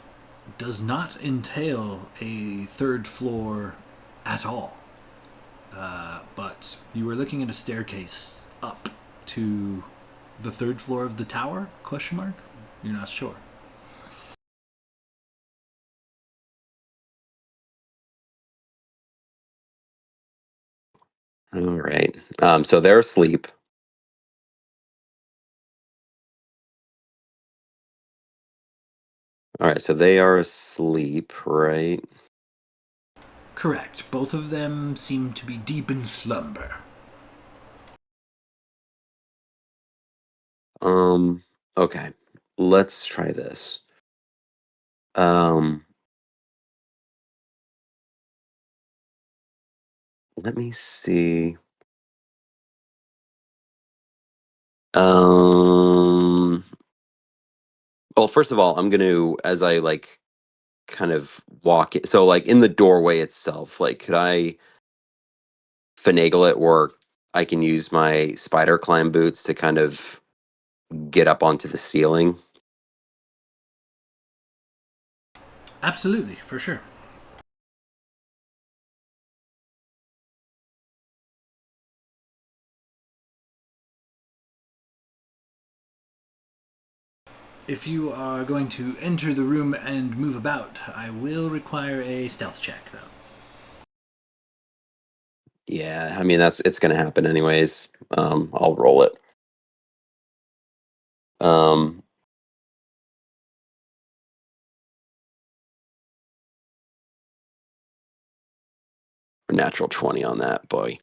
does not entail a third floor at all. But you were looking at a staircase up to the third floor of the tower? Question mark? You're not sure. All right. So they're asleep. All right, so they are asleep, right? Correct. Both of them seem to be deep in slumber. Okay. Let's try this. Um, let me see. Um, well, first of all, I'm gonna as I like kind of walk it. So like in the doorway itself, like could I finagle it where I can use my spider climb boots to kind of get up onto the ceiling? Absolutely, for sure. If you are going to enter the room and move about, I will require a stealth check, though. Yeah, I mean it's gonna happen anyways. I'll roll it. Um, natural 20 on that, boy.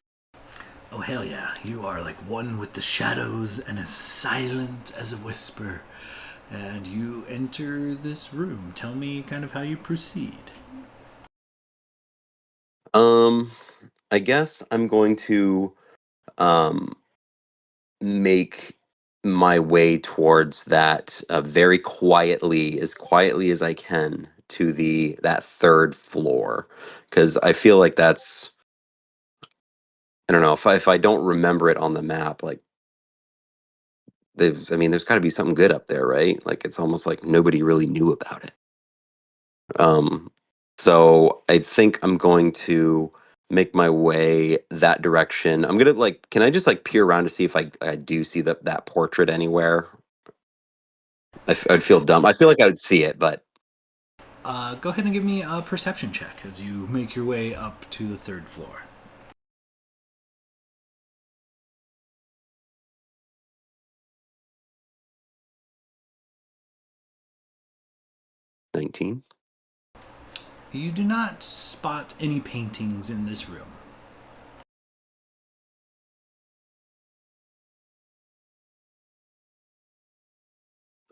Oh, hell yeah. You are like one with the shadows and as silent as a whisper. And you enter this room. Tell me kind of how you proceed. Um, I guess I'm going to um make my way towards that very quietly as I can to the that third floor because I feel like that's I don't know if I don't remember it on the map like I mean there's got to be something good up there, right? Like it's almost like nobody really knew about it. Um, so I think I'm going to make my way that direction. I'm gonna like, can I just like peer around to see if I do see that portrait anywhere? I'd feel dumb. I feel like I would see it, but Go ahead and give me a perception check as you make your way up to the third floor. 19. You do not spot any paintings in this room.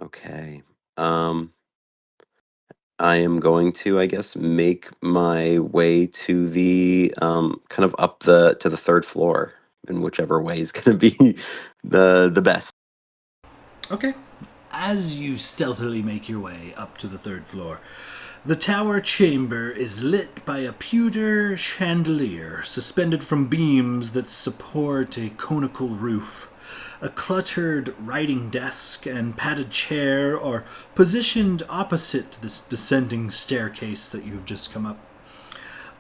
Okay. Um, I am going to, I guess, make my way to the kind of up the to the third floor in whichever way is going to be the best. Okay. As you stealthily make your way up to the third floor, the tower chamber is lit by a pewter chandelier suspended from beams that support a conical roof. A cluttered writing desk and padded chair are positioned opposite this descending staircase that you've just come up.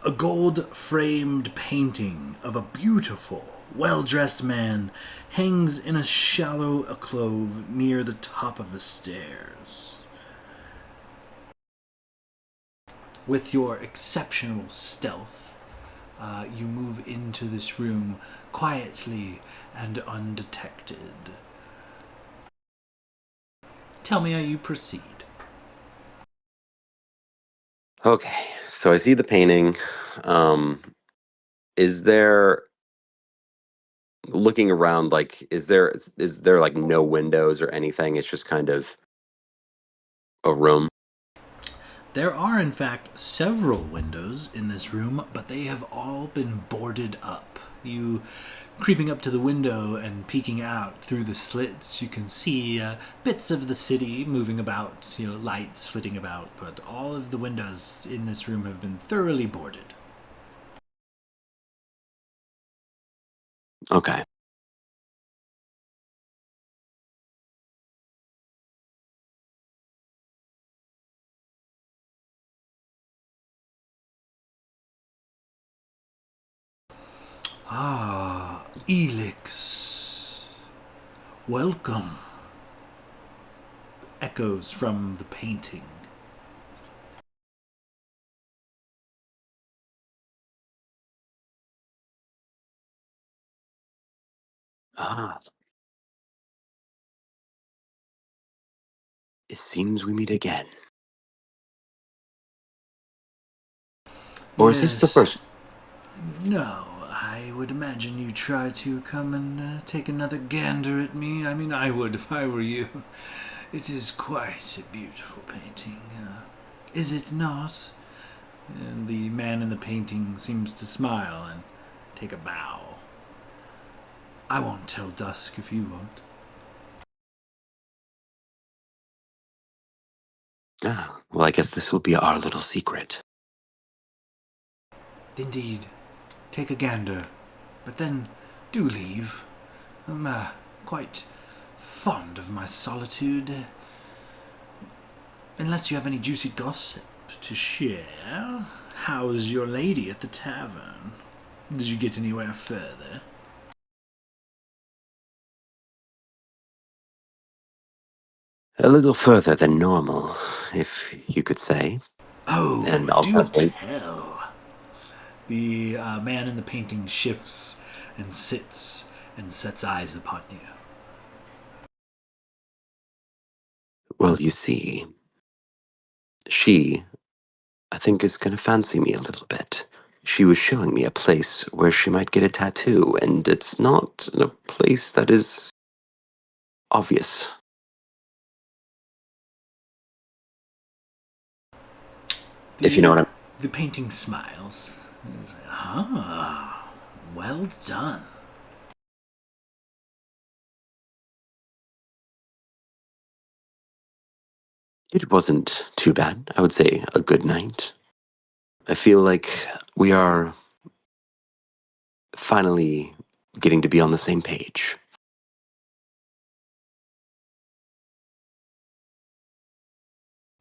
A gold framed painting of a beautiful, well dressed man hangs in a shallow alcove near the top of the stairs. With your exceptional stealth, you move into this room quietly and undetected. Tell me how you proceed. Okay, so I see the painting. Um, is there looking around like is there like no windows or anything? It's just kind of a room. There are, in fact, several windows in this room, but they have all been boarded up. You, creeping up to the window and peeking out through the slits, you can see bits of the city moving about, lights flitting about, but all of the windows in this room have been thoroughly boarded. Okay. Ah, Elix. Welcome. Echoes from the painting. Ah, it seems we meet again. Or is this the Yes. first? No, I would imagine you try to come and take another gander at me. I mean, I would if I were you. It is quite a beautiful painting. is it not? And the man in the painting seems to smile and take a bow. I won't tell Dusk if you won't. Ah, well, I guess this will be our little secret. Indeed. Take a gander. But then, do leave. I'm quite fond of my solitude. Unless you have any juicy gossip to share. How's your lady at the tavern? Did you get anywhere further? A little further than normal, if you could say. Oh, And I'll do translate. tell. The man in the painting shifts and sits and sets eyes upon you. Well, you see, she, I think, is going to fancy me a little bit. She was showing me a place where she might get a tattoo, and it's not a place that is obvious. If you know what The painting smiles. He's like, ah, well done. It wasn't too bad. I would say a good night. I feel like we are finally getting to be on the same page.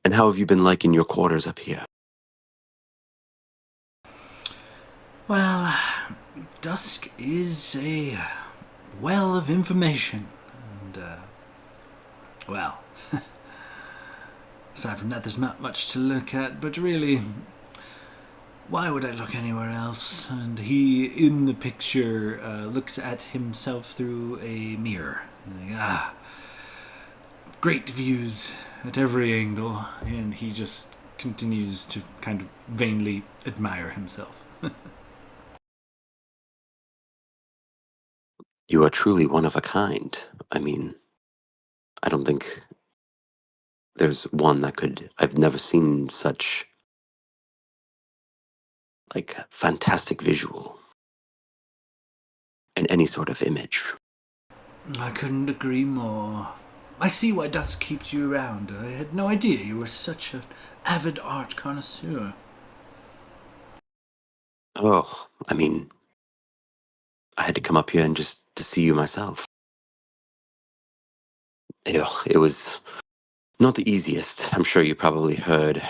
And how have you been liking your quarters up here? Well, Dusk is a well of information. And, well, aside from that, there's not much to look at, but really, why would I look anywhere else? And he, in the picture, looks at himself through a mirror. Like, great views at every angle, and he just continues to kind of vainly admire himself. You are truly one of a kind. I mean, I don't think there's one that could. I've never seen such, like, fantastic visual in any sort of image. I couldn't agree more. I see why Dusk keeps you around. I had no idea you were such an avid art connoisseur. Oh, I mean, I had to come up here and just to see you myself. It was not the easiest. I'm sure you probably heard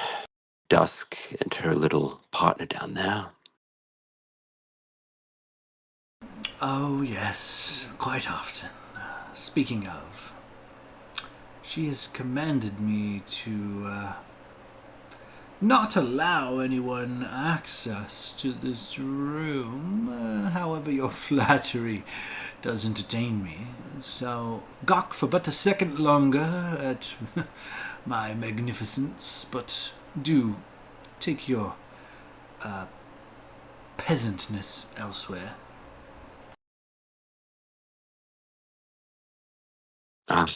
Dusk and her little partner down there. Oh, yes, quite often. Speaking of, she has commanded me to not allow anyone access to this room. However, your flattery does entertain me. So, gawk for but a second longer at my magnificence, but do take your peasantness elsewhere. Ah,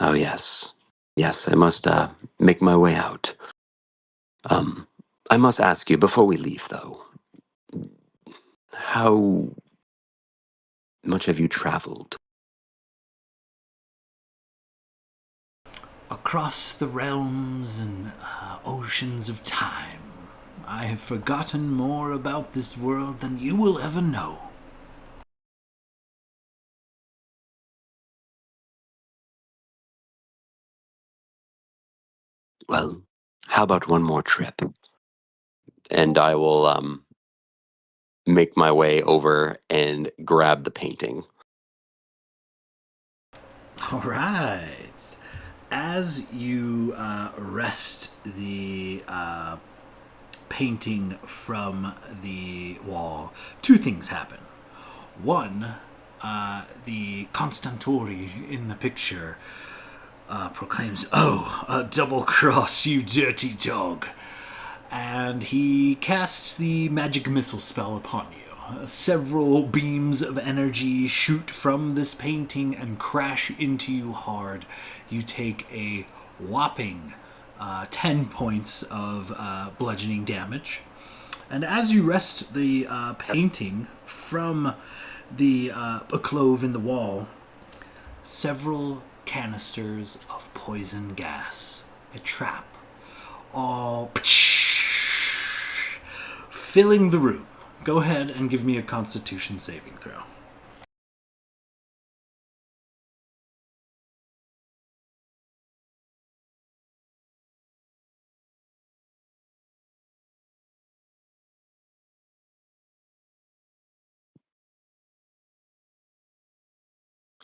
oh yes. Yes, I must make my way out. Um, I must ask you before we leave, though, how much have you traveled? Across the realms and oceans of time, I have forgotten more about this world than you will ever know. Well, how about one more trip? And I will make my way over and grab the painting. All right. As you wrest the painting from the wall, two things happen. One, the Constantori in the picture proclaims, "Oh, a double cross, you dirty dog." And he casts the magic missile spell upon you. Several beams of energy shoot from this painting and crash into you hard. You take a whopping 10 points of bludgeoning damage. And as you wrest the painting from a clove in the wall, several canisters of poison gas, a trap, all filling the room. Go ahead and give me a Constitution saving throw.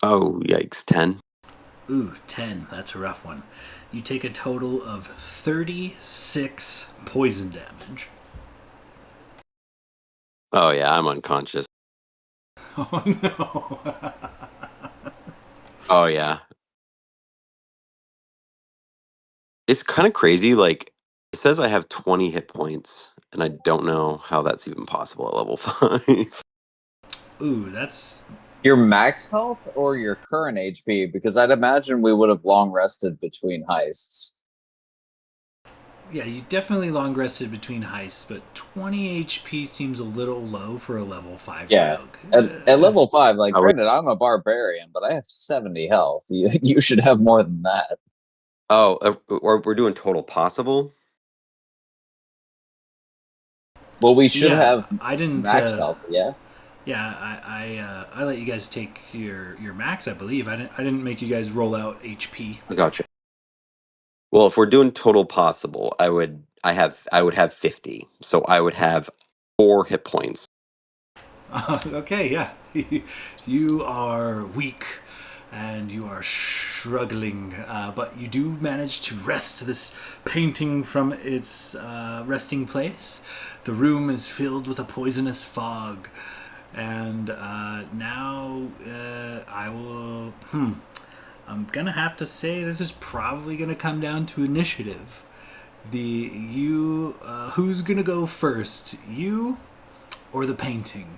Oh, yikes, 10. Ooh, 10. That's a rough one. You take a total of 36 poison damage. Oh, yeah, I'm unconscious. Oh, no. Oh, yeah. It's kind of crazy. Like, it says I have 20 hit points, and I don't know how that's even possible at level 5. Ooh, that's... Your max health or your current HP? Because I'd imagine we would have long rested between heists. Yeah, you definitely long rested between heists, but 20 HP seems a little low for a level 5 Yeah. rogue. At level 5, like, I would- granted, I'm a barbarian, but I have 70 health. You should have more than that. Oh, or we're doing total possible? Well, we should Yeah, have I didn't... max health, yeah? Yeah, I let you guys take your max, I believe. I didn't make you guys roll out HP. I gotcha. Well, if we're doing total possible, I would have 50. So I would have 4 hit points. Okay, yeah. You are weak and you are struggling, but you do manage to wrest this painting from its resting place. The room is filled with a poisonous fog, and now I will. I'm gonna have to say this is probably gonna come down to initiative. Who's gonna go first? You or the painting?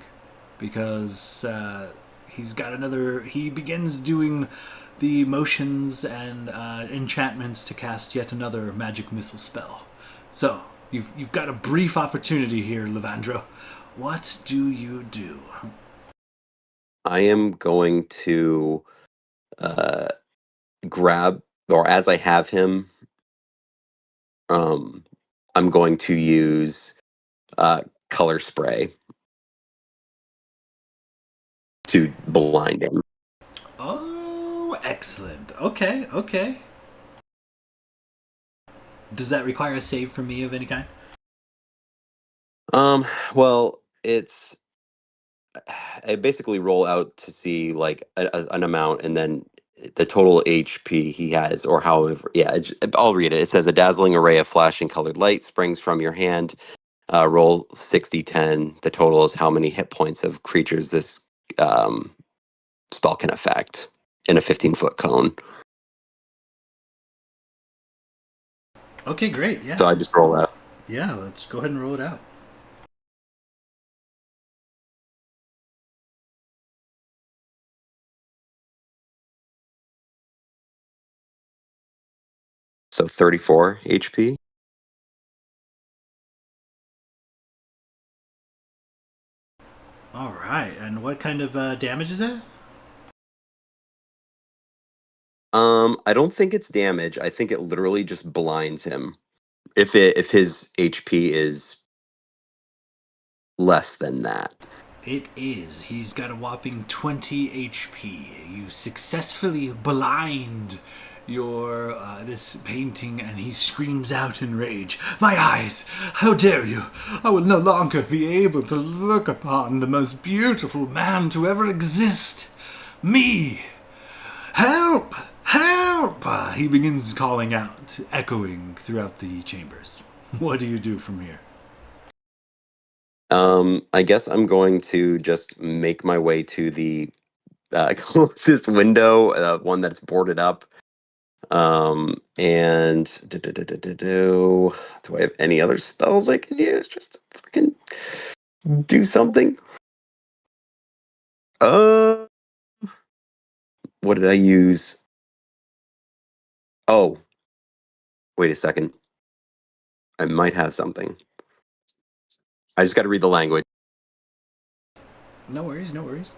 Because he begins doing the motions and enchantments to cast yet another magic missile spell. So you've got a brief opportunity here, Levandro. What do you do? I am going to uh, grab, or as I have him, um, I'm going to use color spray to blind him. Oh, excellent. Okay, okay. Does that require a save from me of any kind? Well, it's I basically roll out to see like an amount, and then the total HP he has, or however. Yeah, I'll read it. It says a dazzling array of flashing colored light springs from your hand. Roll 60-10. The total is how many hit points of creatures this um, spell can affect in a 15-foot cone. Okay, great. Yeah. So I just roll that. Yeah, let's go ahead and roll it out. So 34 HP. All right. And what kind of damage is that? I don't think it's damage. I think it literally just blinds him. If his HP is less than that. It is. He's got a whopping 20 HP. You successfully blind your this painting, and he screams out in rage, "My eyes! How dare you! I will no longer be able to look upon the most beautiful man to ever exist! Me! Help! Help!" He begins calling out, echoing throughout the chambers. What do you do from here? I guess I'm going to just make my way to the closest window, one that's boarded up. And do I have any other spells I can use just to fucking do something? Uh, what did I use? Oh, Wait a second. I might have something. I just got to read the language. No worries, no worries.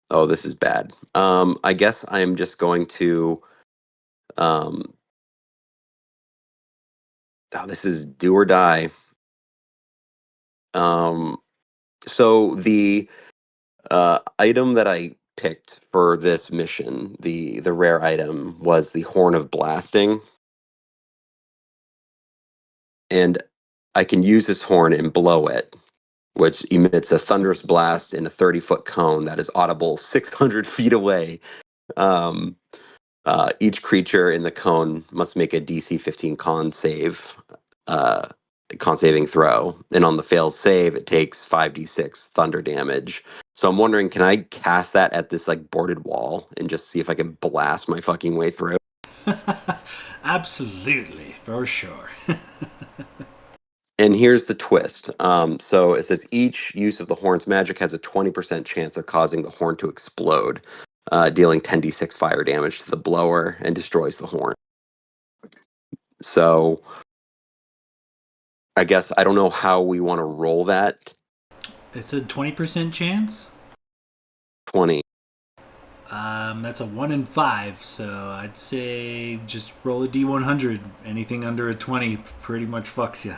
Oh, this is bad. I guess I am just going to. Oh, this is do or die. So the item that I picked for this mission, the rare item, was the Horn of Blasting, and I can use this horn and blow it, which emits a thunderous blast in a 30-foot cone that is audible 600 feet away. Um, each creature in the cone must make a DC 15 uh, con saving throw, and on the failed save, it takes 5d6 thunder damage. So I'm wondering, can I cast that at this like boarded wall and just see if I can blast my fucking way through? Absolutely, for sure. And here's the twist. So it says each use of the horn's magic has a 20% chance of causing the horn to explode, dealing 10d6 fire damage to the blower and destroys the horn. So I guess I don't know how we want to roll that. It's a 20% chance. 20. That's a 1 in 5, so I'd say just roll a d100. Anything under a 20 pretty much fucks you.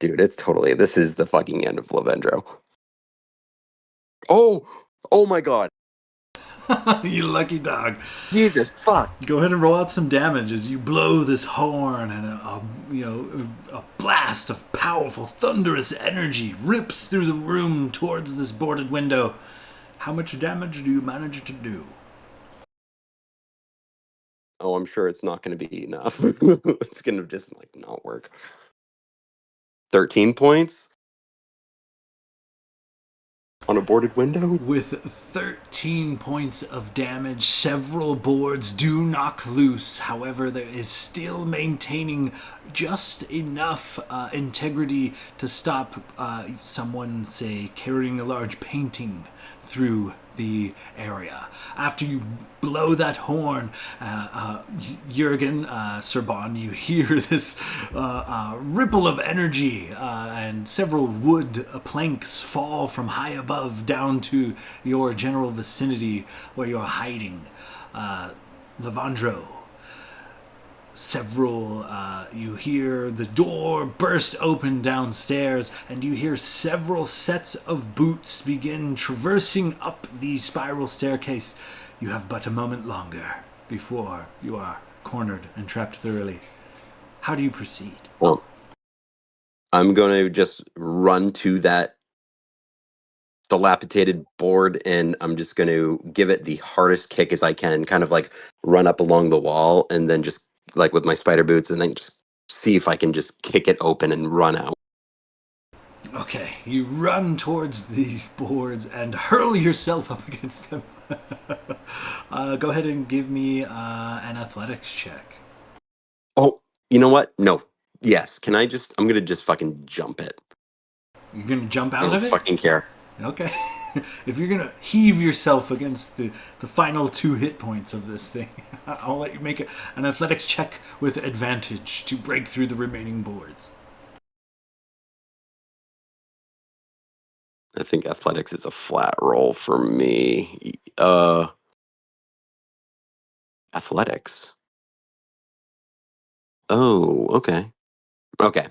Dude, this is the fucking end of Lavendro. Oh my god. You lucky dog. Jesus fuck. Go ahead and roll out some damage as you blow this horn, and a blast of powerful, thunderous energy rips through the room towards this boarded window. How much damage do you manage to do? Oh, I'm sure it's not going to be enough. It's going to just like not work. 13 points on a boarded window? With 13 points of damage, several boards do knock loose. However, there is still maintaining just enough integrity to stop someone, say, carrying a large painting through the area. After you blow that horn, Jurgen, Serban, you hear this ripple of energy, and several wood planks fall from high above down to your general vicinity where you're hiding. Levandro, you hear the door burst open downstairs, and you hear several sets of boots begin traversing up the spiral staircase. You have but a moment longer before you are cornered and trapped thoroughly. How do you proceed? Well, I'm going to just run to that dilapidated board, and I'm just going to give it the hardest kick as I can, kind of like run up along the wall, and then just like with my spider boots, and then just see if I can just kick it open and run out. Okay, you run towards these boards and hurl yourself up against them. Go ahead and give me an athletics check. Oh, you know what? No. Yes. I'm going to just fucking jump it. You're gonna jump I out don't of it? fucking care. Okay. If you're gonna heave yourself against the final 2 hit points of this thing, I'll let you make an athletics check with advantage to break through the remaining boards. I think athletics is a flat roll for me. Athletics. Oh, okay. Okay.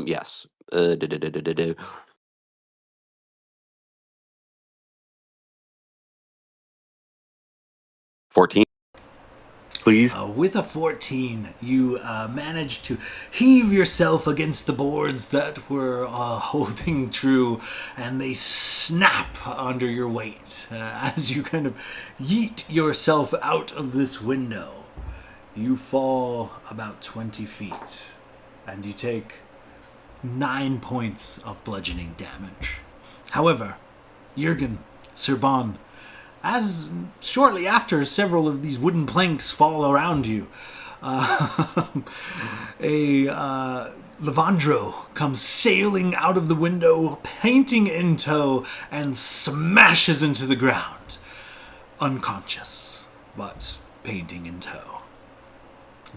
Yes. 14, please. With a 14, you managed to heave yourself against the boards that were holding true, and they snap under your weight as you kind of yeet yourself out of this window. You fall about 20 feet, and you take 9 points of bludgeoning damage. However, Jurgen, Serban, as shortly after several of these wooden planks fall around you, Levandro comes sailing out of the window, painting in tow, and smashes into the ground, unconscious, but painting in tow.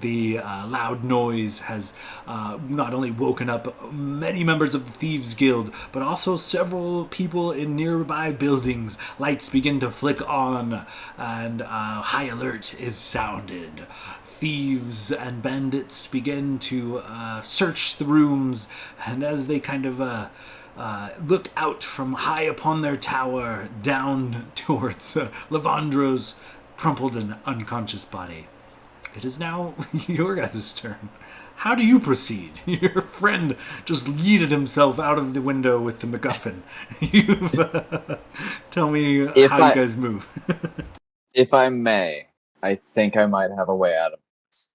The loud noise has not only woken up many members of the Thieves Guild, but also several people in nearby buildings. Lights begin to flick on, and high alert is sounded. Thieves and bandits begin to search the rooms, and as they kind of look out from high upon their tower down towards Levandro's crumpled and unconscious body, it is now your guys' turn. How do you proceed? Your friend just yeeted himself out of the window with the MacGuffin. Tell me how you guys move. If I may, I think I might have a way out of this.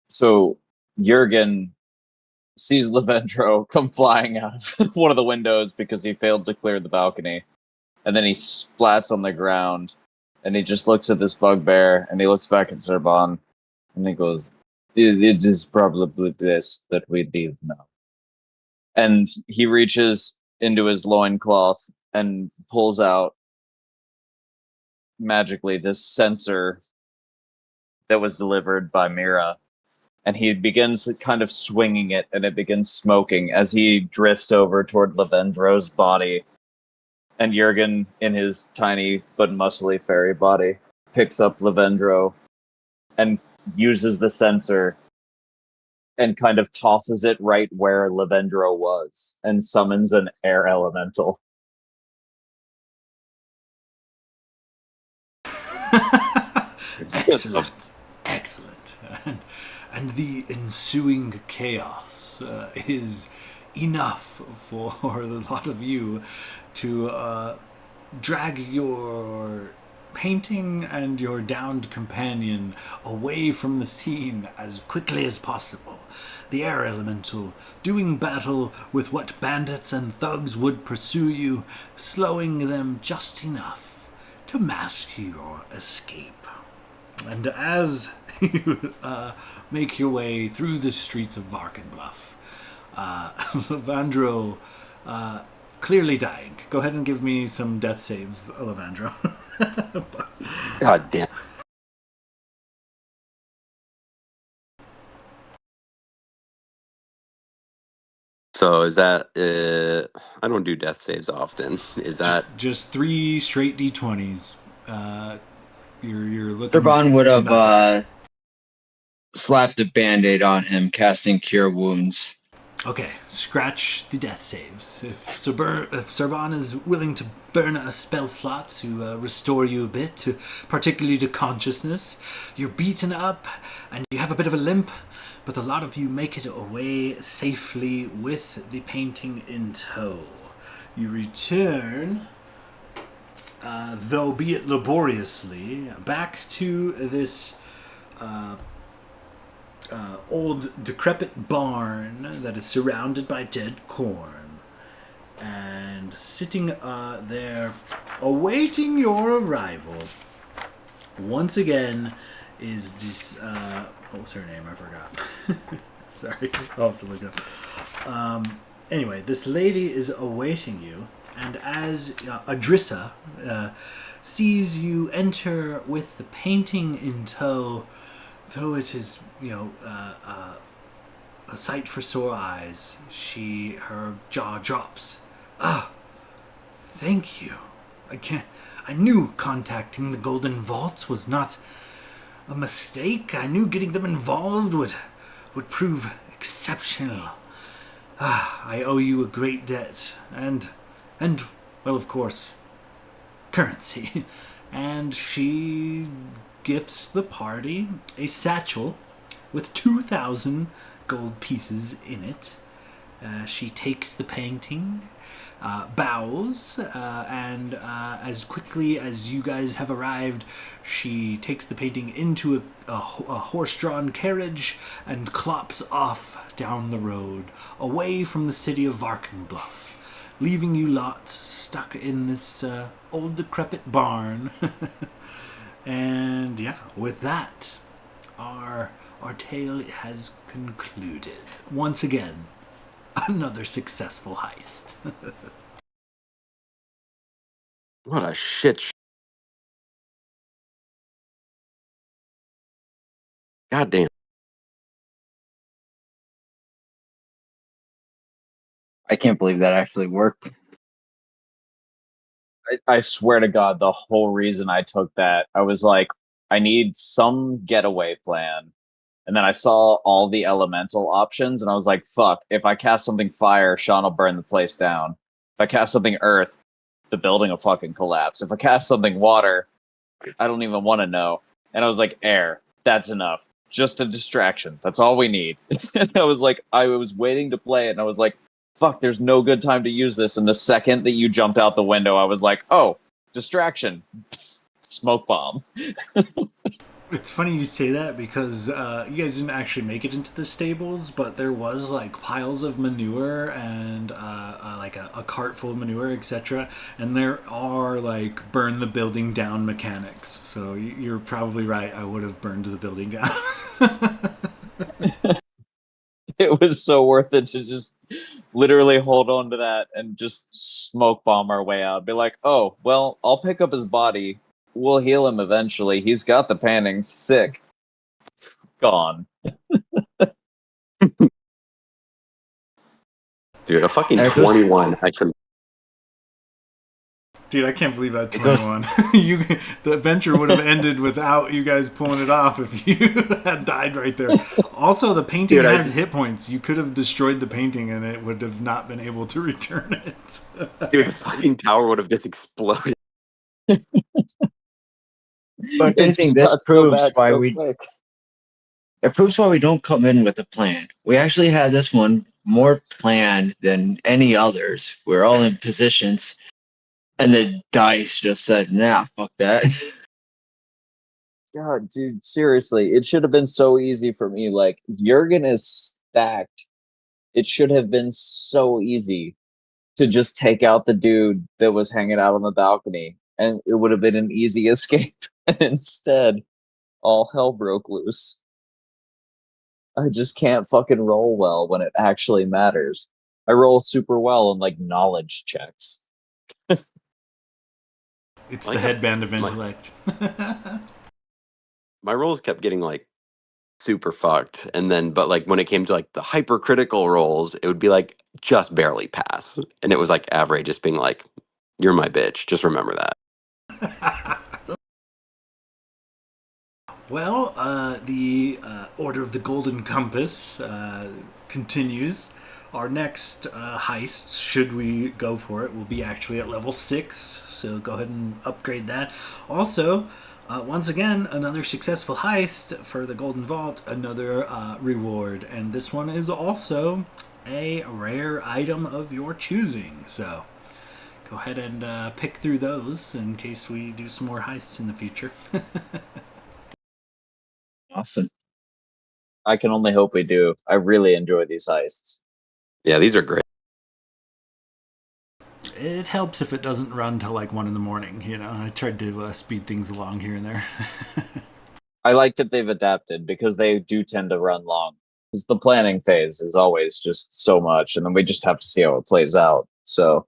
So Jurgen sees Levendro come flying out of one of the windows because he failed to clear the balcony. And then he splats on the ground. And he just looks at this bugbear, and he looks back at Serban, and he goes, "It is probably best that we leave now." And he reaches into his loincloth and pulls out, magically, this censer that was delivered by Mira. And he begins kind of swinging it, and it begins smoking as he drifts over toward Levendro's body. And Jurgen, in his tiny but muscly fairy body, picks up Levendro and uses the censer and kind of tosses it right where Levendro was and summons an air elemental. Excellent. Excellent. And the ensuing chaos is enough for the lot of you to drag your painting and your downed companion away from the scene as quickly as possible. The air elemental doing battle with what bandits and thugs would pursue you, slowing them just enough to mask your escape. And as you make your way through the streets of Varkenbluff, Levandro clearly dying. Go ahead and give me some death saves, Levandro. God damn. So is that I don't do death saves often. Is that just 3 straight d20s? You're looking. Serban would have slapped a band-aid on him, casting Cure Wounds. Okay, scratch the death saves. If Serban is willing to burn a spell slot to restore you a bit, particularly to consciousness, you're beaten up and you have a bit of a limp, but a lot of you make it away safely with the painting in tow. You return, though be it laboriously, back to this old decrepit barn that is surrounded by dead corn, and sitting there awaiting your arrival once again is this what was her name? I forgot. Sorry, I'll have to look up. Anyway, this lady is awaiting you, and as Adrissa sees you enter with the painting in tow, though it is, a sight for sore eyes, her jaw drops. Thank you. I knew contacting the Golden Vaults was not a mistake. I knew getting them involved would prove exceptional. I owe you a great debt, and well, of course, currency. And she gifts the party a satchel with 2,000 gold pieces in it. She takes the painting, bows, and as quickly as you guys have arrived, she takes the painting into a horse-drawn carriage and clops off down the road, away from the city of Varkenbluff, leaving you lot stuck in this old decrepit barn. And yeah, with that, our tale has concluded. Once again, another successful heist. What a shit. God damn. I can't believe that actually worked. I swear to God, the whole reason I took that, I was like, I need some getaway plan. And then I saw all the elemental options, and I was like, fuck, if I cast something fire, Sean will burn the place down. If I cast something earth, the building will fucking collapse. If I cast something water, I don't even want to know. And I was like, air, that's enough. Just a distraction. That's all we need. And I was like, I was waiting to play it, and I was like, fuck, there's no good time to use this. And the second that you jumped out the window, I was like, oh, distraction. Smoke bomb. It's funny you say that because you guys didn't actually make it into the stables, but there was like piles of manure and like a cart full of manure, etc. And there are like burn the building down mechanics. So you're probably right. I would have burned the building down. It was so worth it to just literally hold on to that and just smoke bomb our way out. Be like, oh, well, I'll pick up his body. We'll heal him eventually. He's got the panning. Sick. Gone. Dude, a fucking There goes- 21. I should. Dude, I can't believe that It goes- 21. The adventure would have ended without you guys pulling it off if you had died right there. Also, the painting Dude, has hit points. You could have destroyed the painting and it would have not been able to return it. Dude, the fucking tower would have just exploded. But It I think just this got so proves bad why so we quick. it proves why we don't come in with a plan. We actually had this one more planned than any others. We're all in positions, and the dice just said, "Nah, fuck that." God, dude, seriously, it should have been so easy for me. Like, Jurgen is stacked. It should have been so easy to just take out the dude that was hanging out on the balcony, and it would have been an easy escape. And instead, all hell broke loose. I just can't fucking roll well when it actually matters. I roll super well on like knowledge checks. It's Like the a- headband of my- intellect. My rolls kept getting like super fucked. And then, but like when it came to like the hypercritical rolls, it would be like just barely pass. And it was like average, just being like, you're my bitch. Just remember that. Well, the Order of the Golden Compass continues. Our next heist, should we go for it, will be actually at level 6. So go ahead and upgrade that. Also, once again, another successful heist for the Golden Vault, another reward. And this one is also a rare item of your choosing. So go ahead and pick through those in case we do some more heists in the future. Awesome. I can only hope we do. I really enjoy these heists. Yeah, these are great. It helps if it doesn't run till like 1 in the morning, you know. I tried to speed things along here and there. I like that they've adapted because they do tend to run long. Because the planning phase is always just so much, and then we just have to see how it plays out. So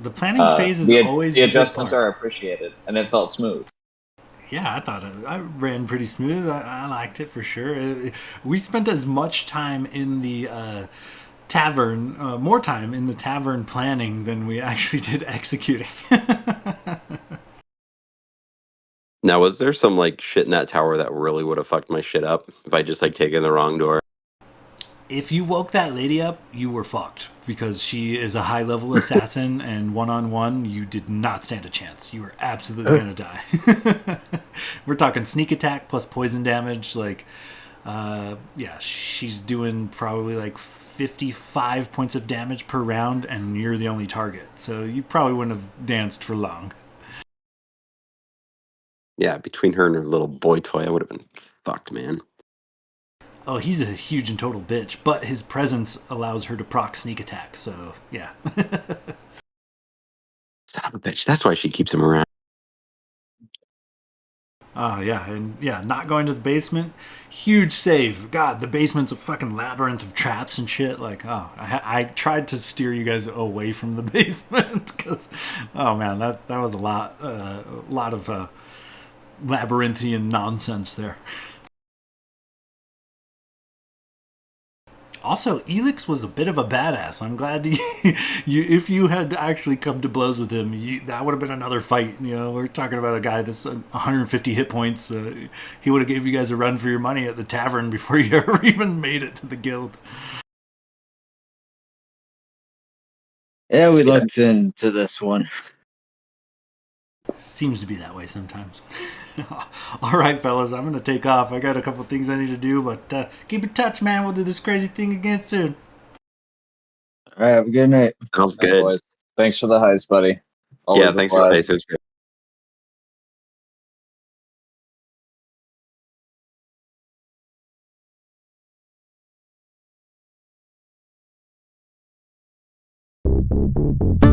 The planning phase is always the the good adjustments part. are appreciated, and it felt smooth. Yeah, I thought I ran pretty smooth. I liked it for sure. We spent as much time in the tavern, more time in the tavern planning than we actually did executing. Now, was there some like shit in that tower that really would have fucked my shit up if I just like taken the wrong door? If you woke that lady up, you were fucked because she is a high level assassin, and 1-on-1, you did not stand a chance. You were absolutely gonna die. We're talking sneak attack plus poison damage. Like, Yeah, she's doing probably like 55 points of damage per round, and you're the only target. So you probably wouldn't have danced for long. Yeah, between her and her little boy toy, I would have been fucked, man. Oh, he's a huge and total bitch, but his presence allows her to proc sneak attack, so yeah. Son of a bitch. That's why she keeps him around. Oh, yeah, and yeah, not going to the basement, huge save. God, the basement's a fucking labyrinth of traps and shit. Like, oh, I tried to steer you guys away from the basement because, oh man, that was a lot of labyrinthian nonsense there. Also, Elix was a bit of a badass. I'm glad if you had actually come to blows with him, that would have been another fight. You know, we're talking about a guy that's 150 hit points. He would have gave you guys a run for your money at the tavern before you ever even made it to the guild. Yeah, we looked into this one. Seems to be that way sometimes. All right, fellas, I'm gonna take off. I got a couple things I need to do, but keep in touch, man. We'll do this crazy thing again soon. All right, have a good night. Sounds All right, good. boys. Thanks for the heist, buddy. Yeah, Always a thanks for the blast. heist. It was great.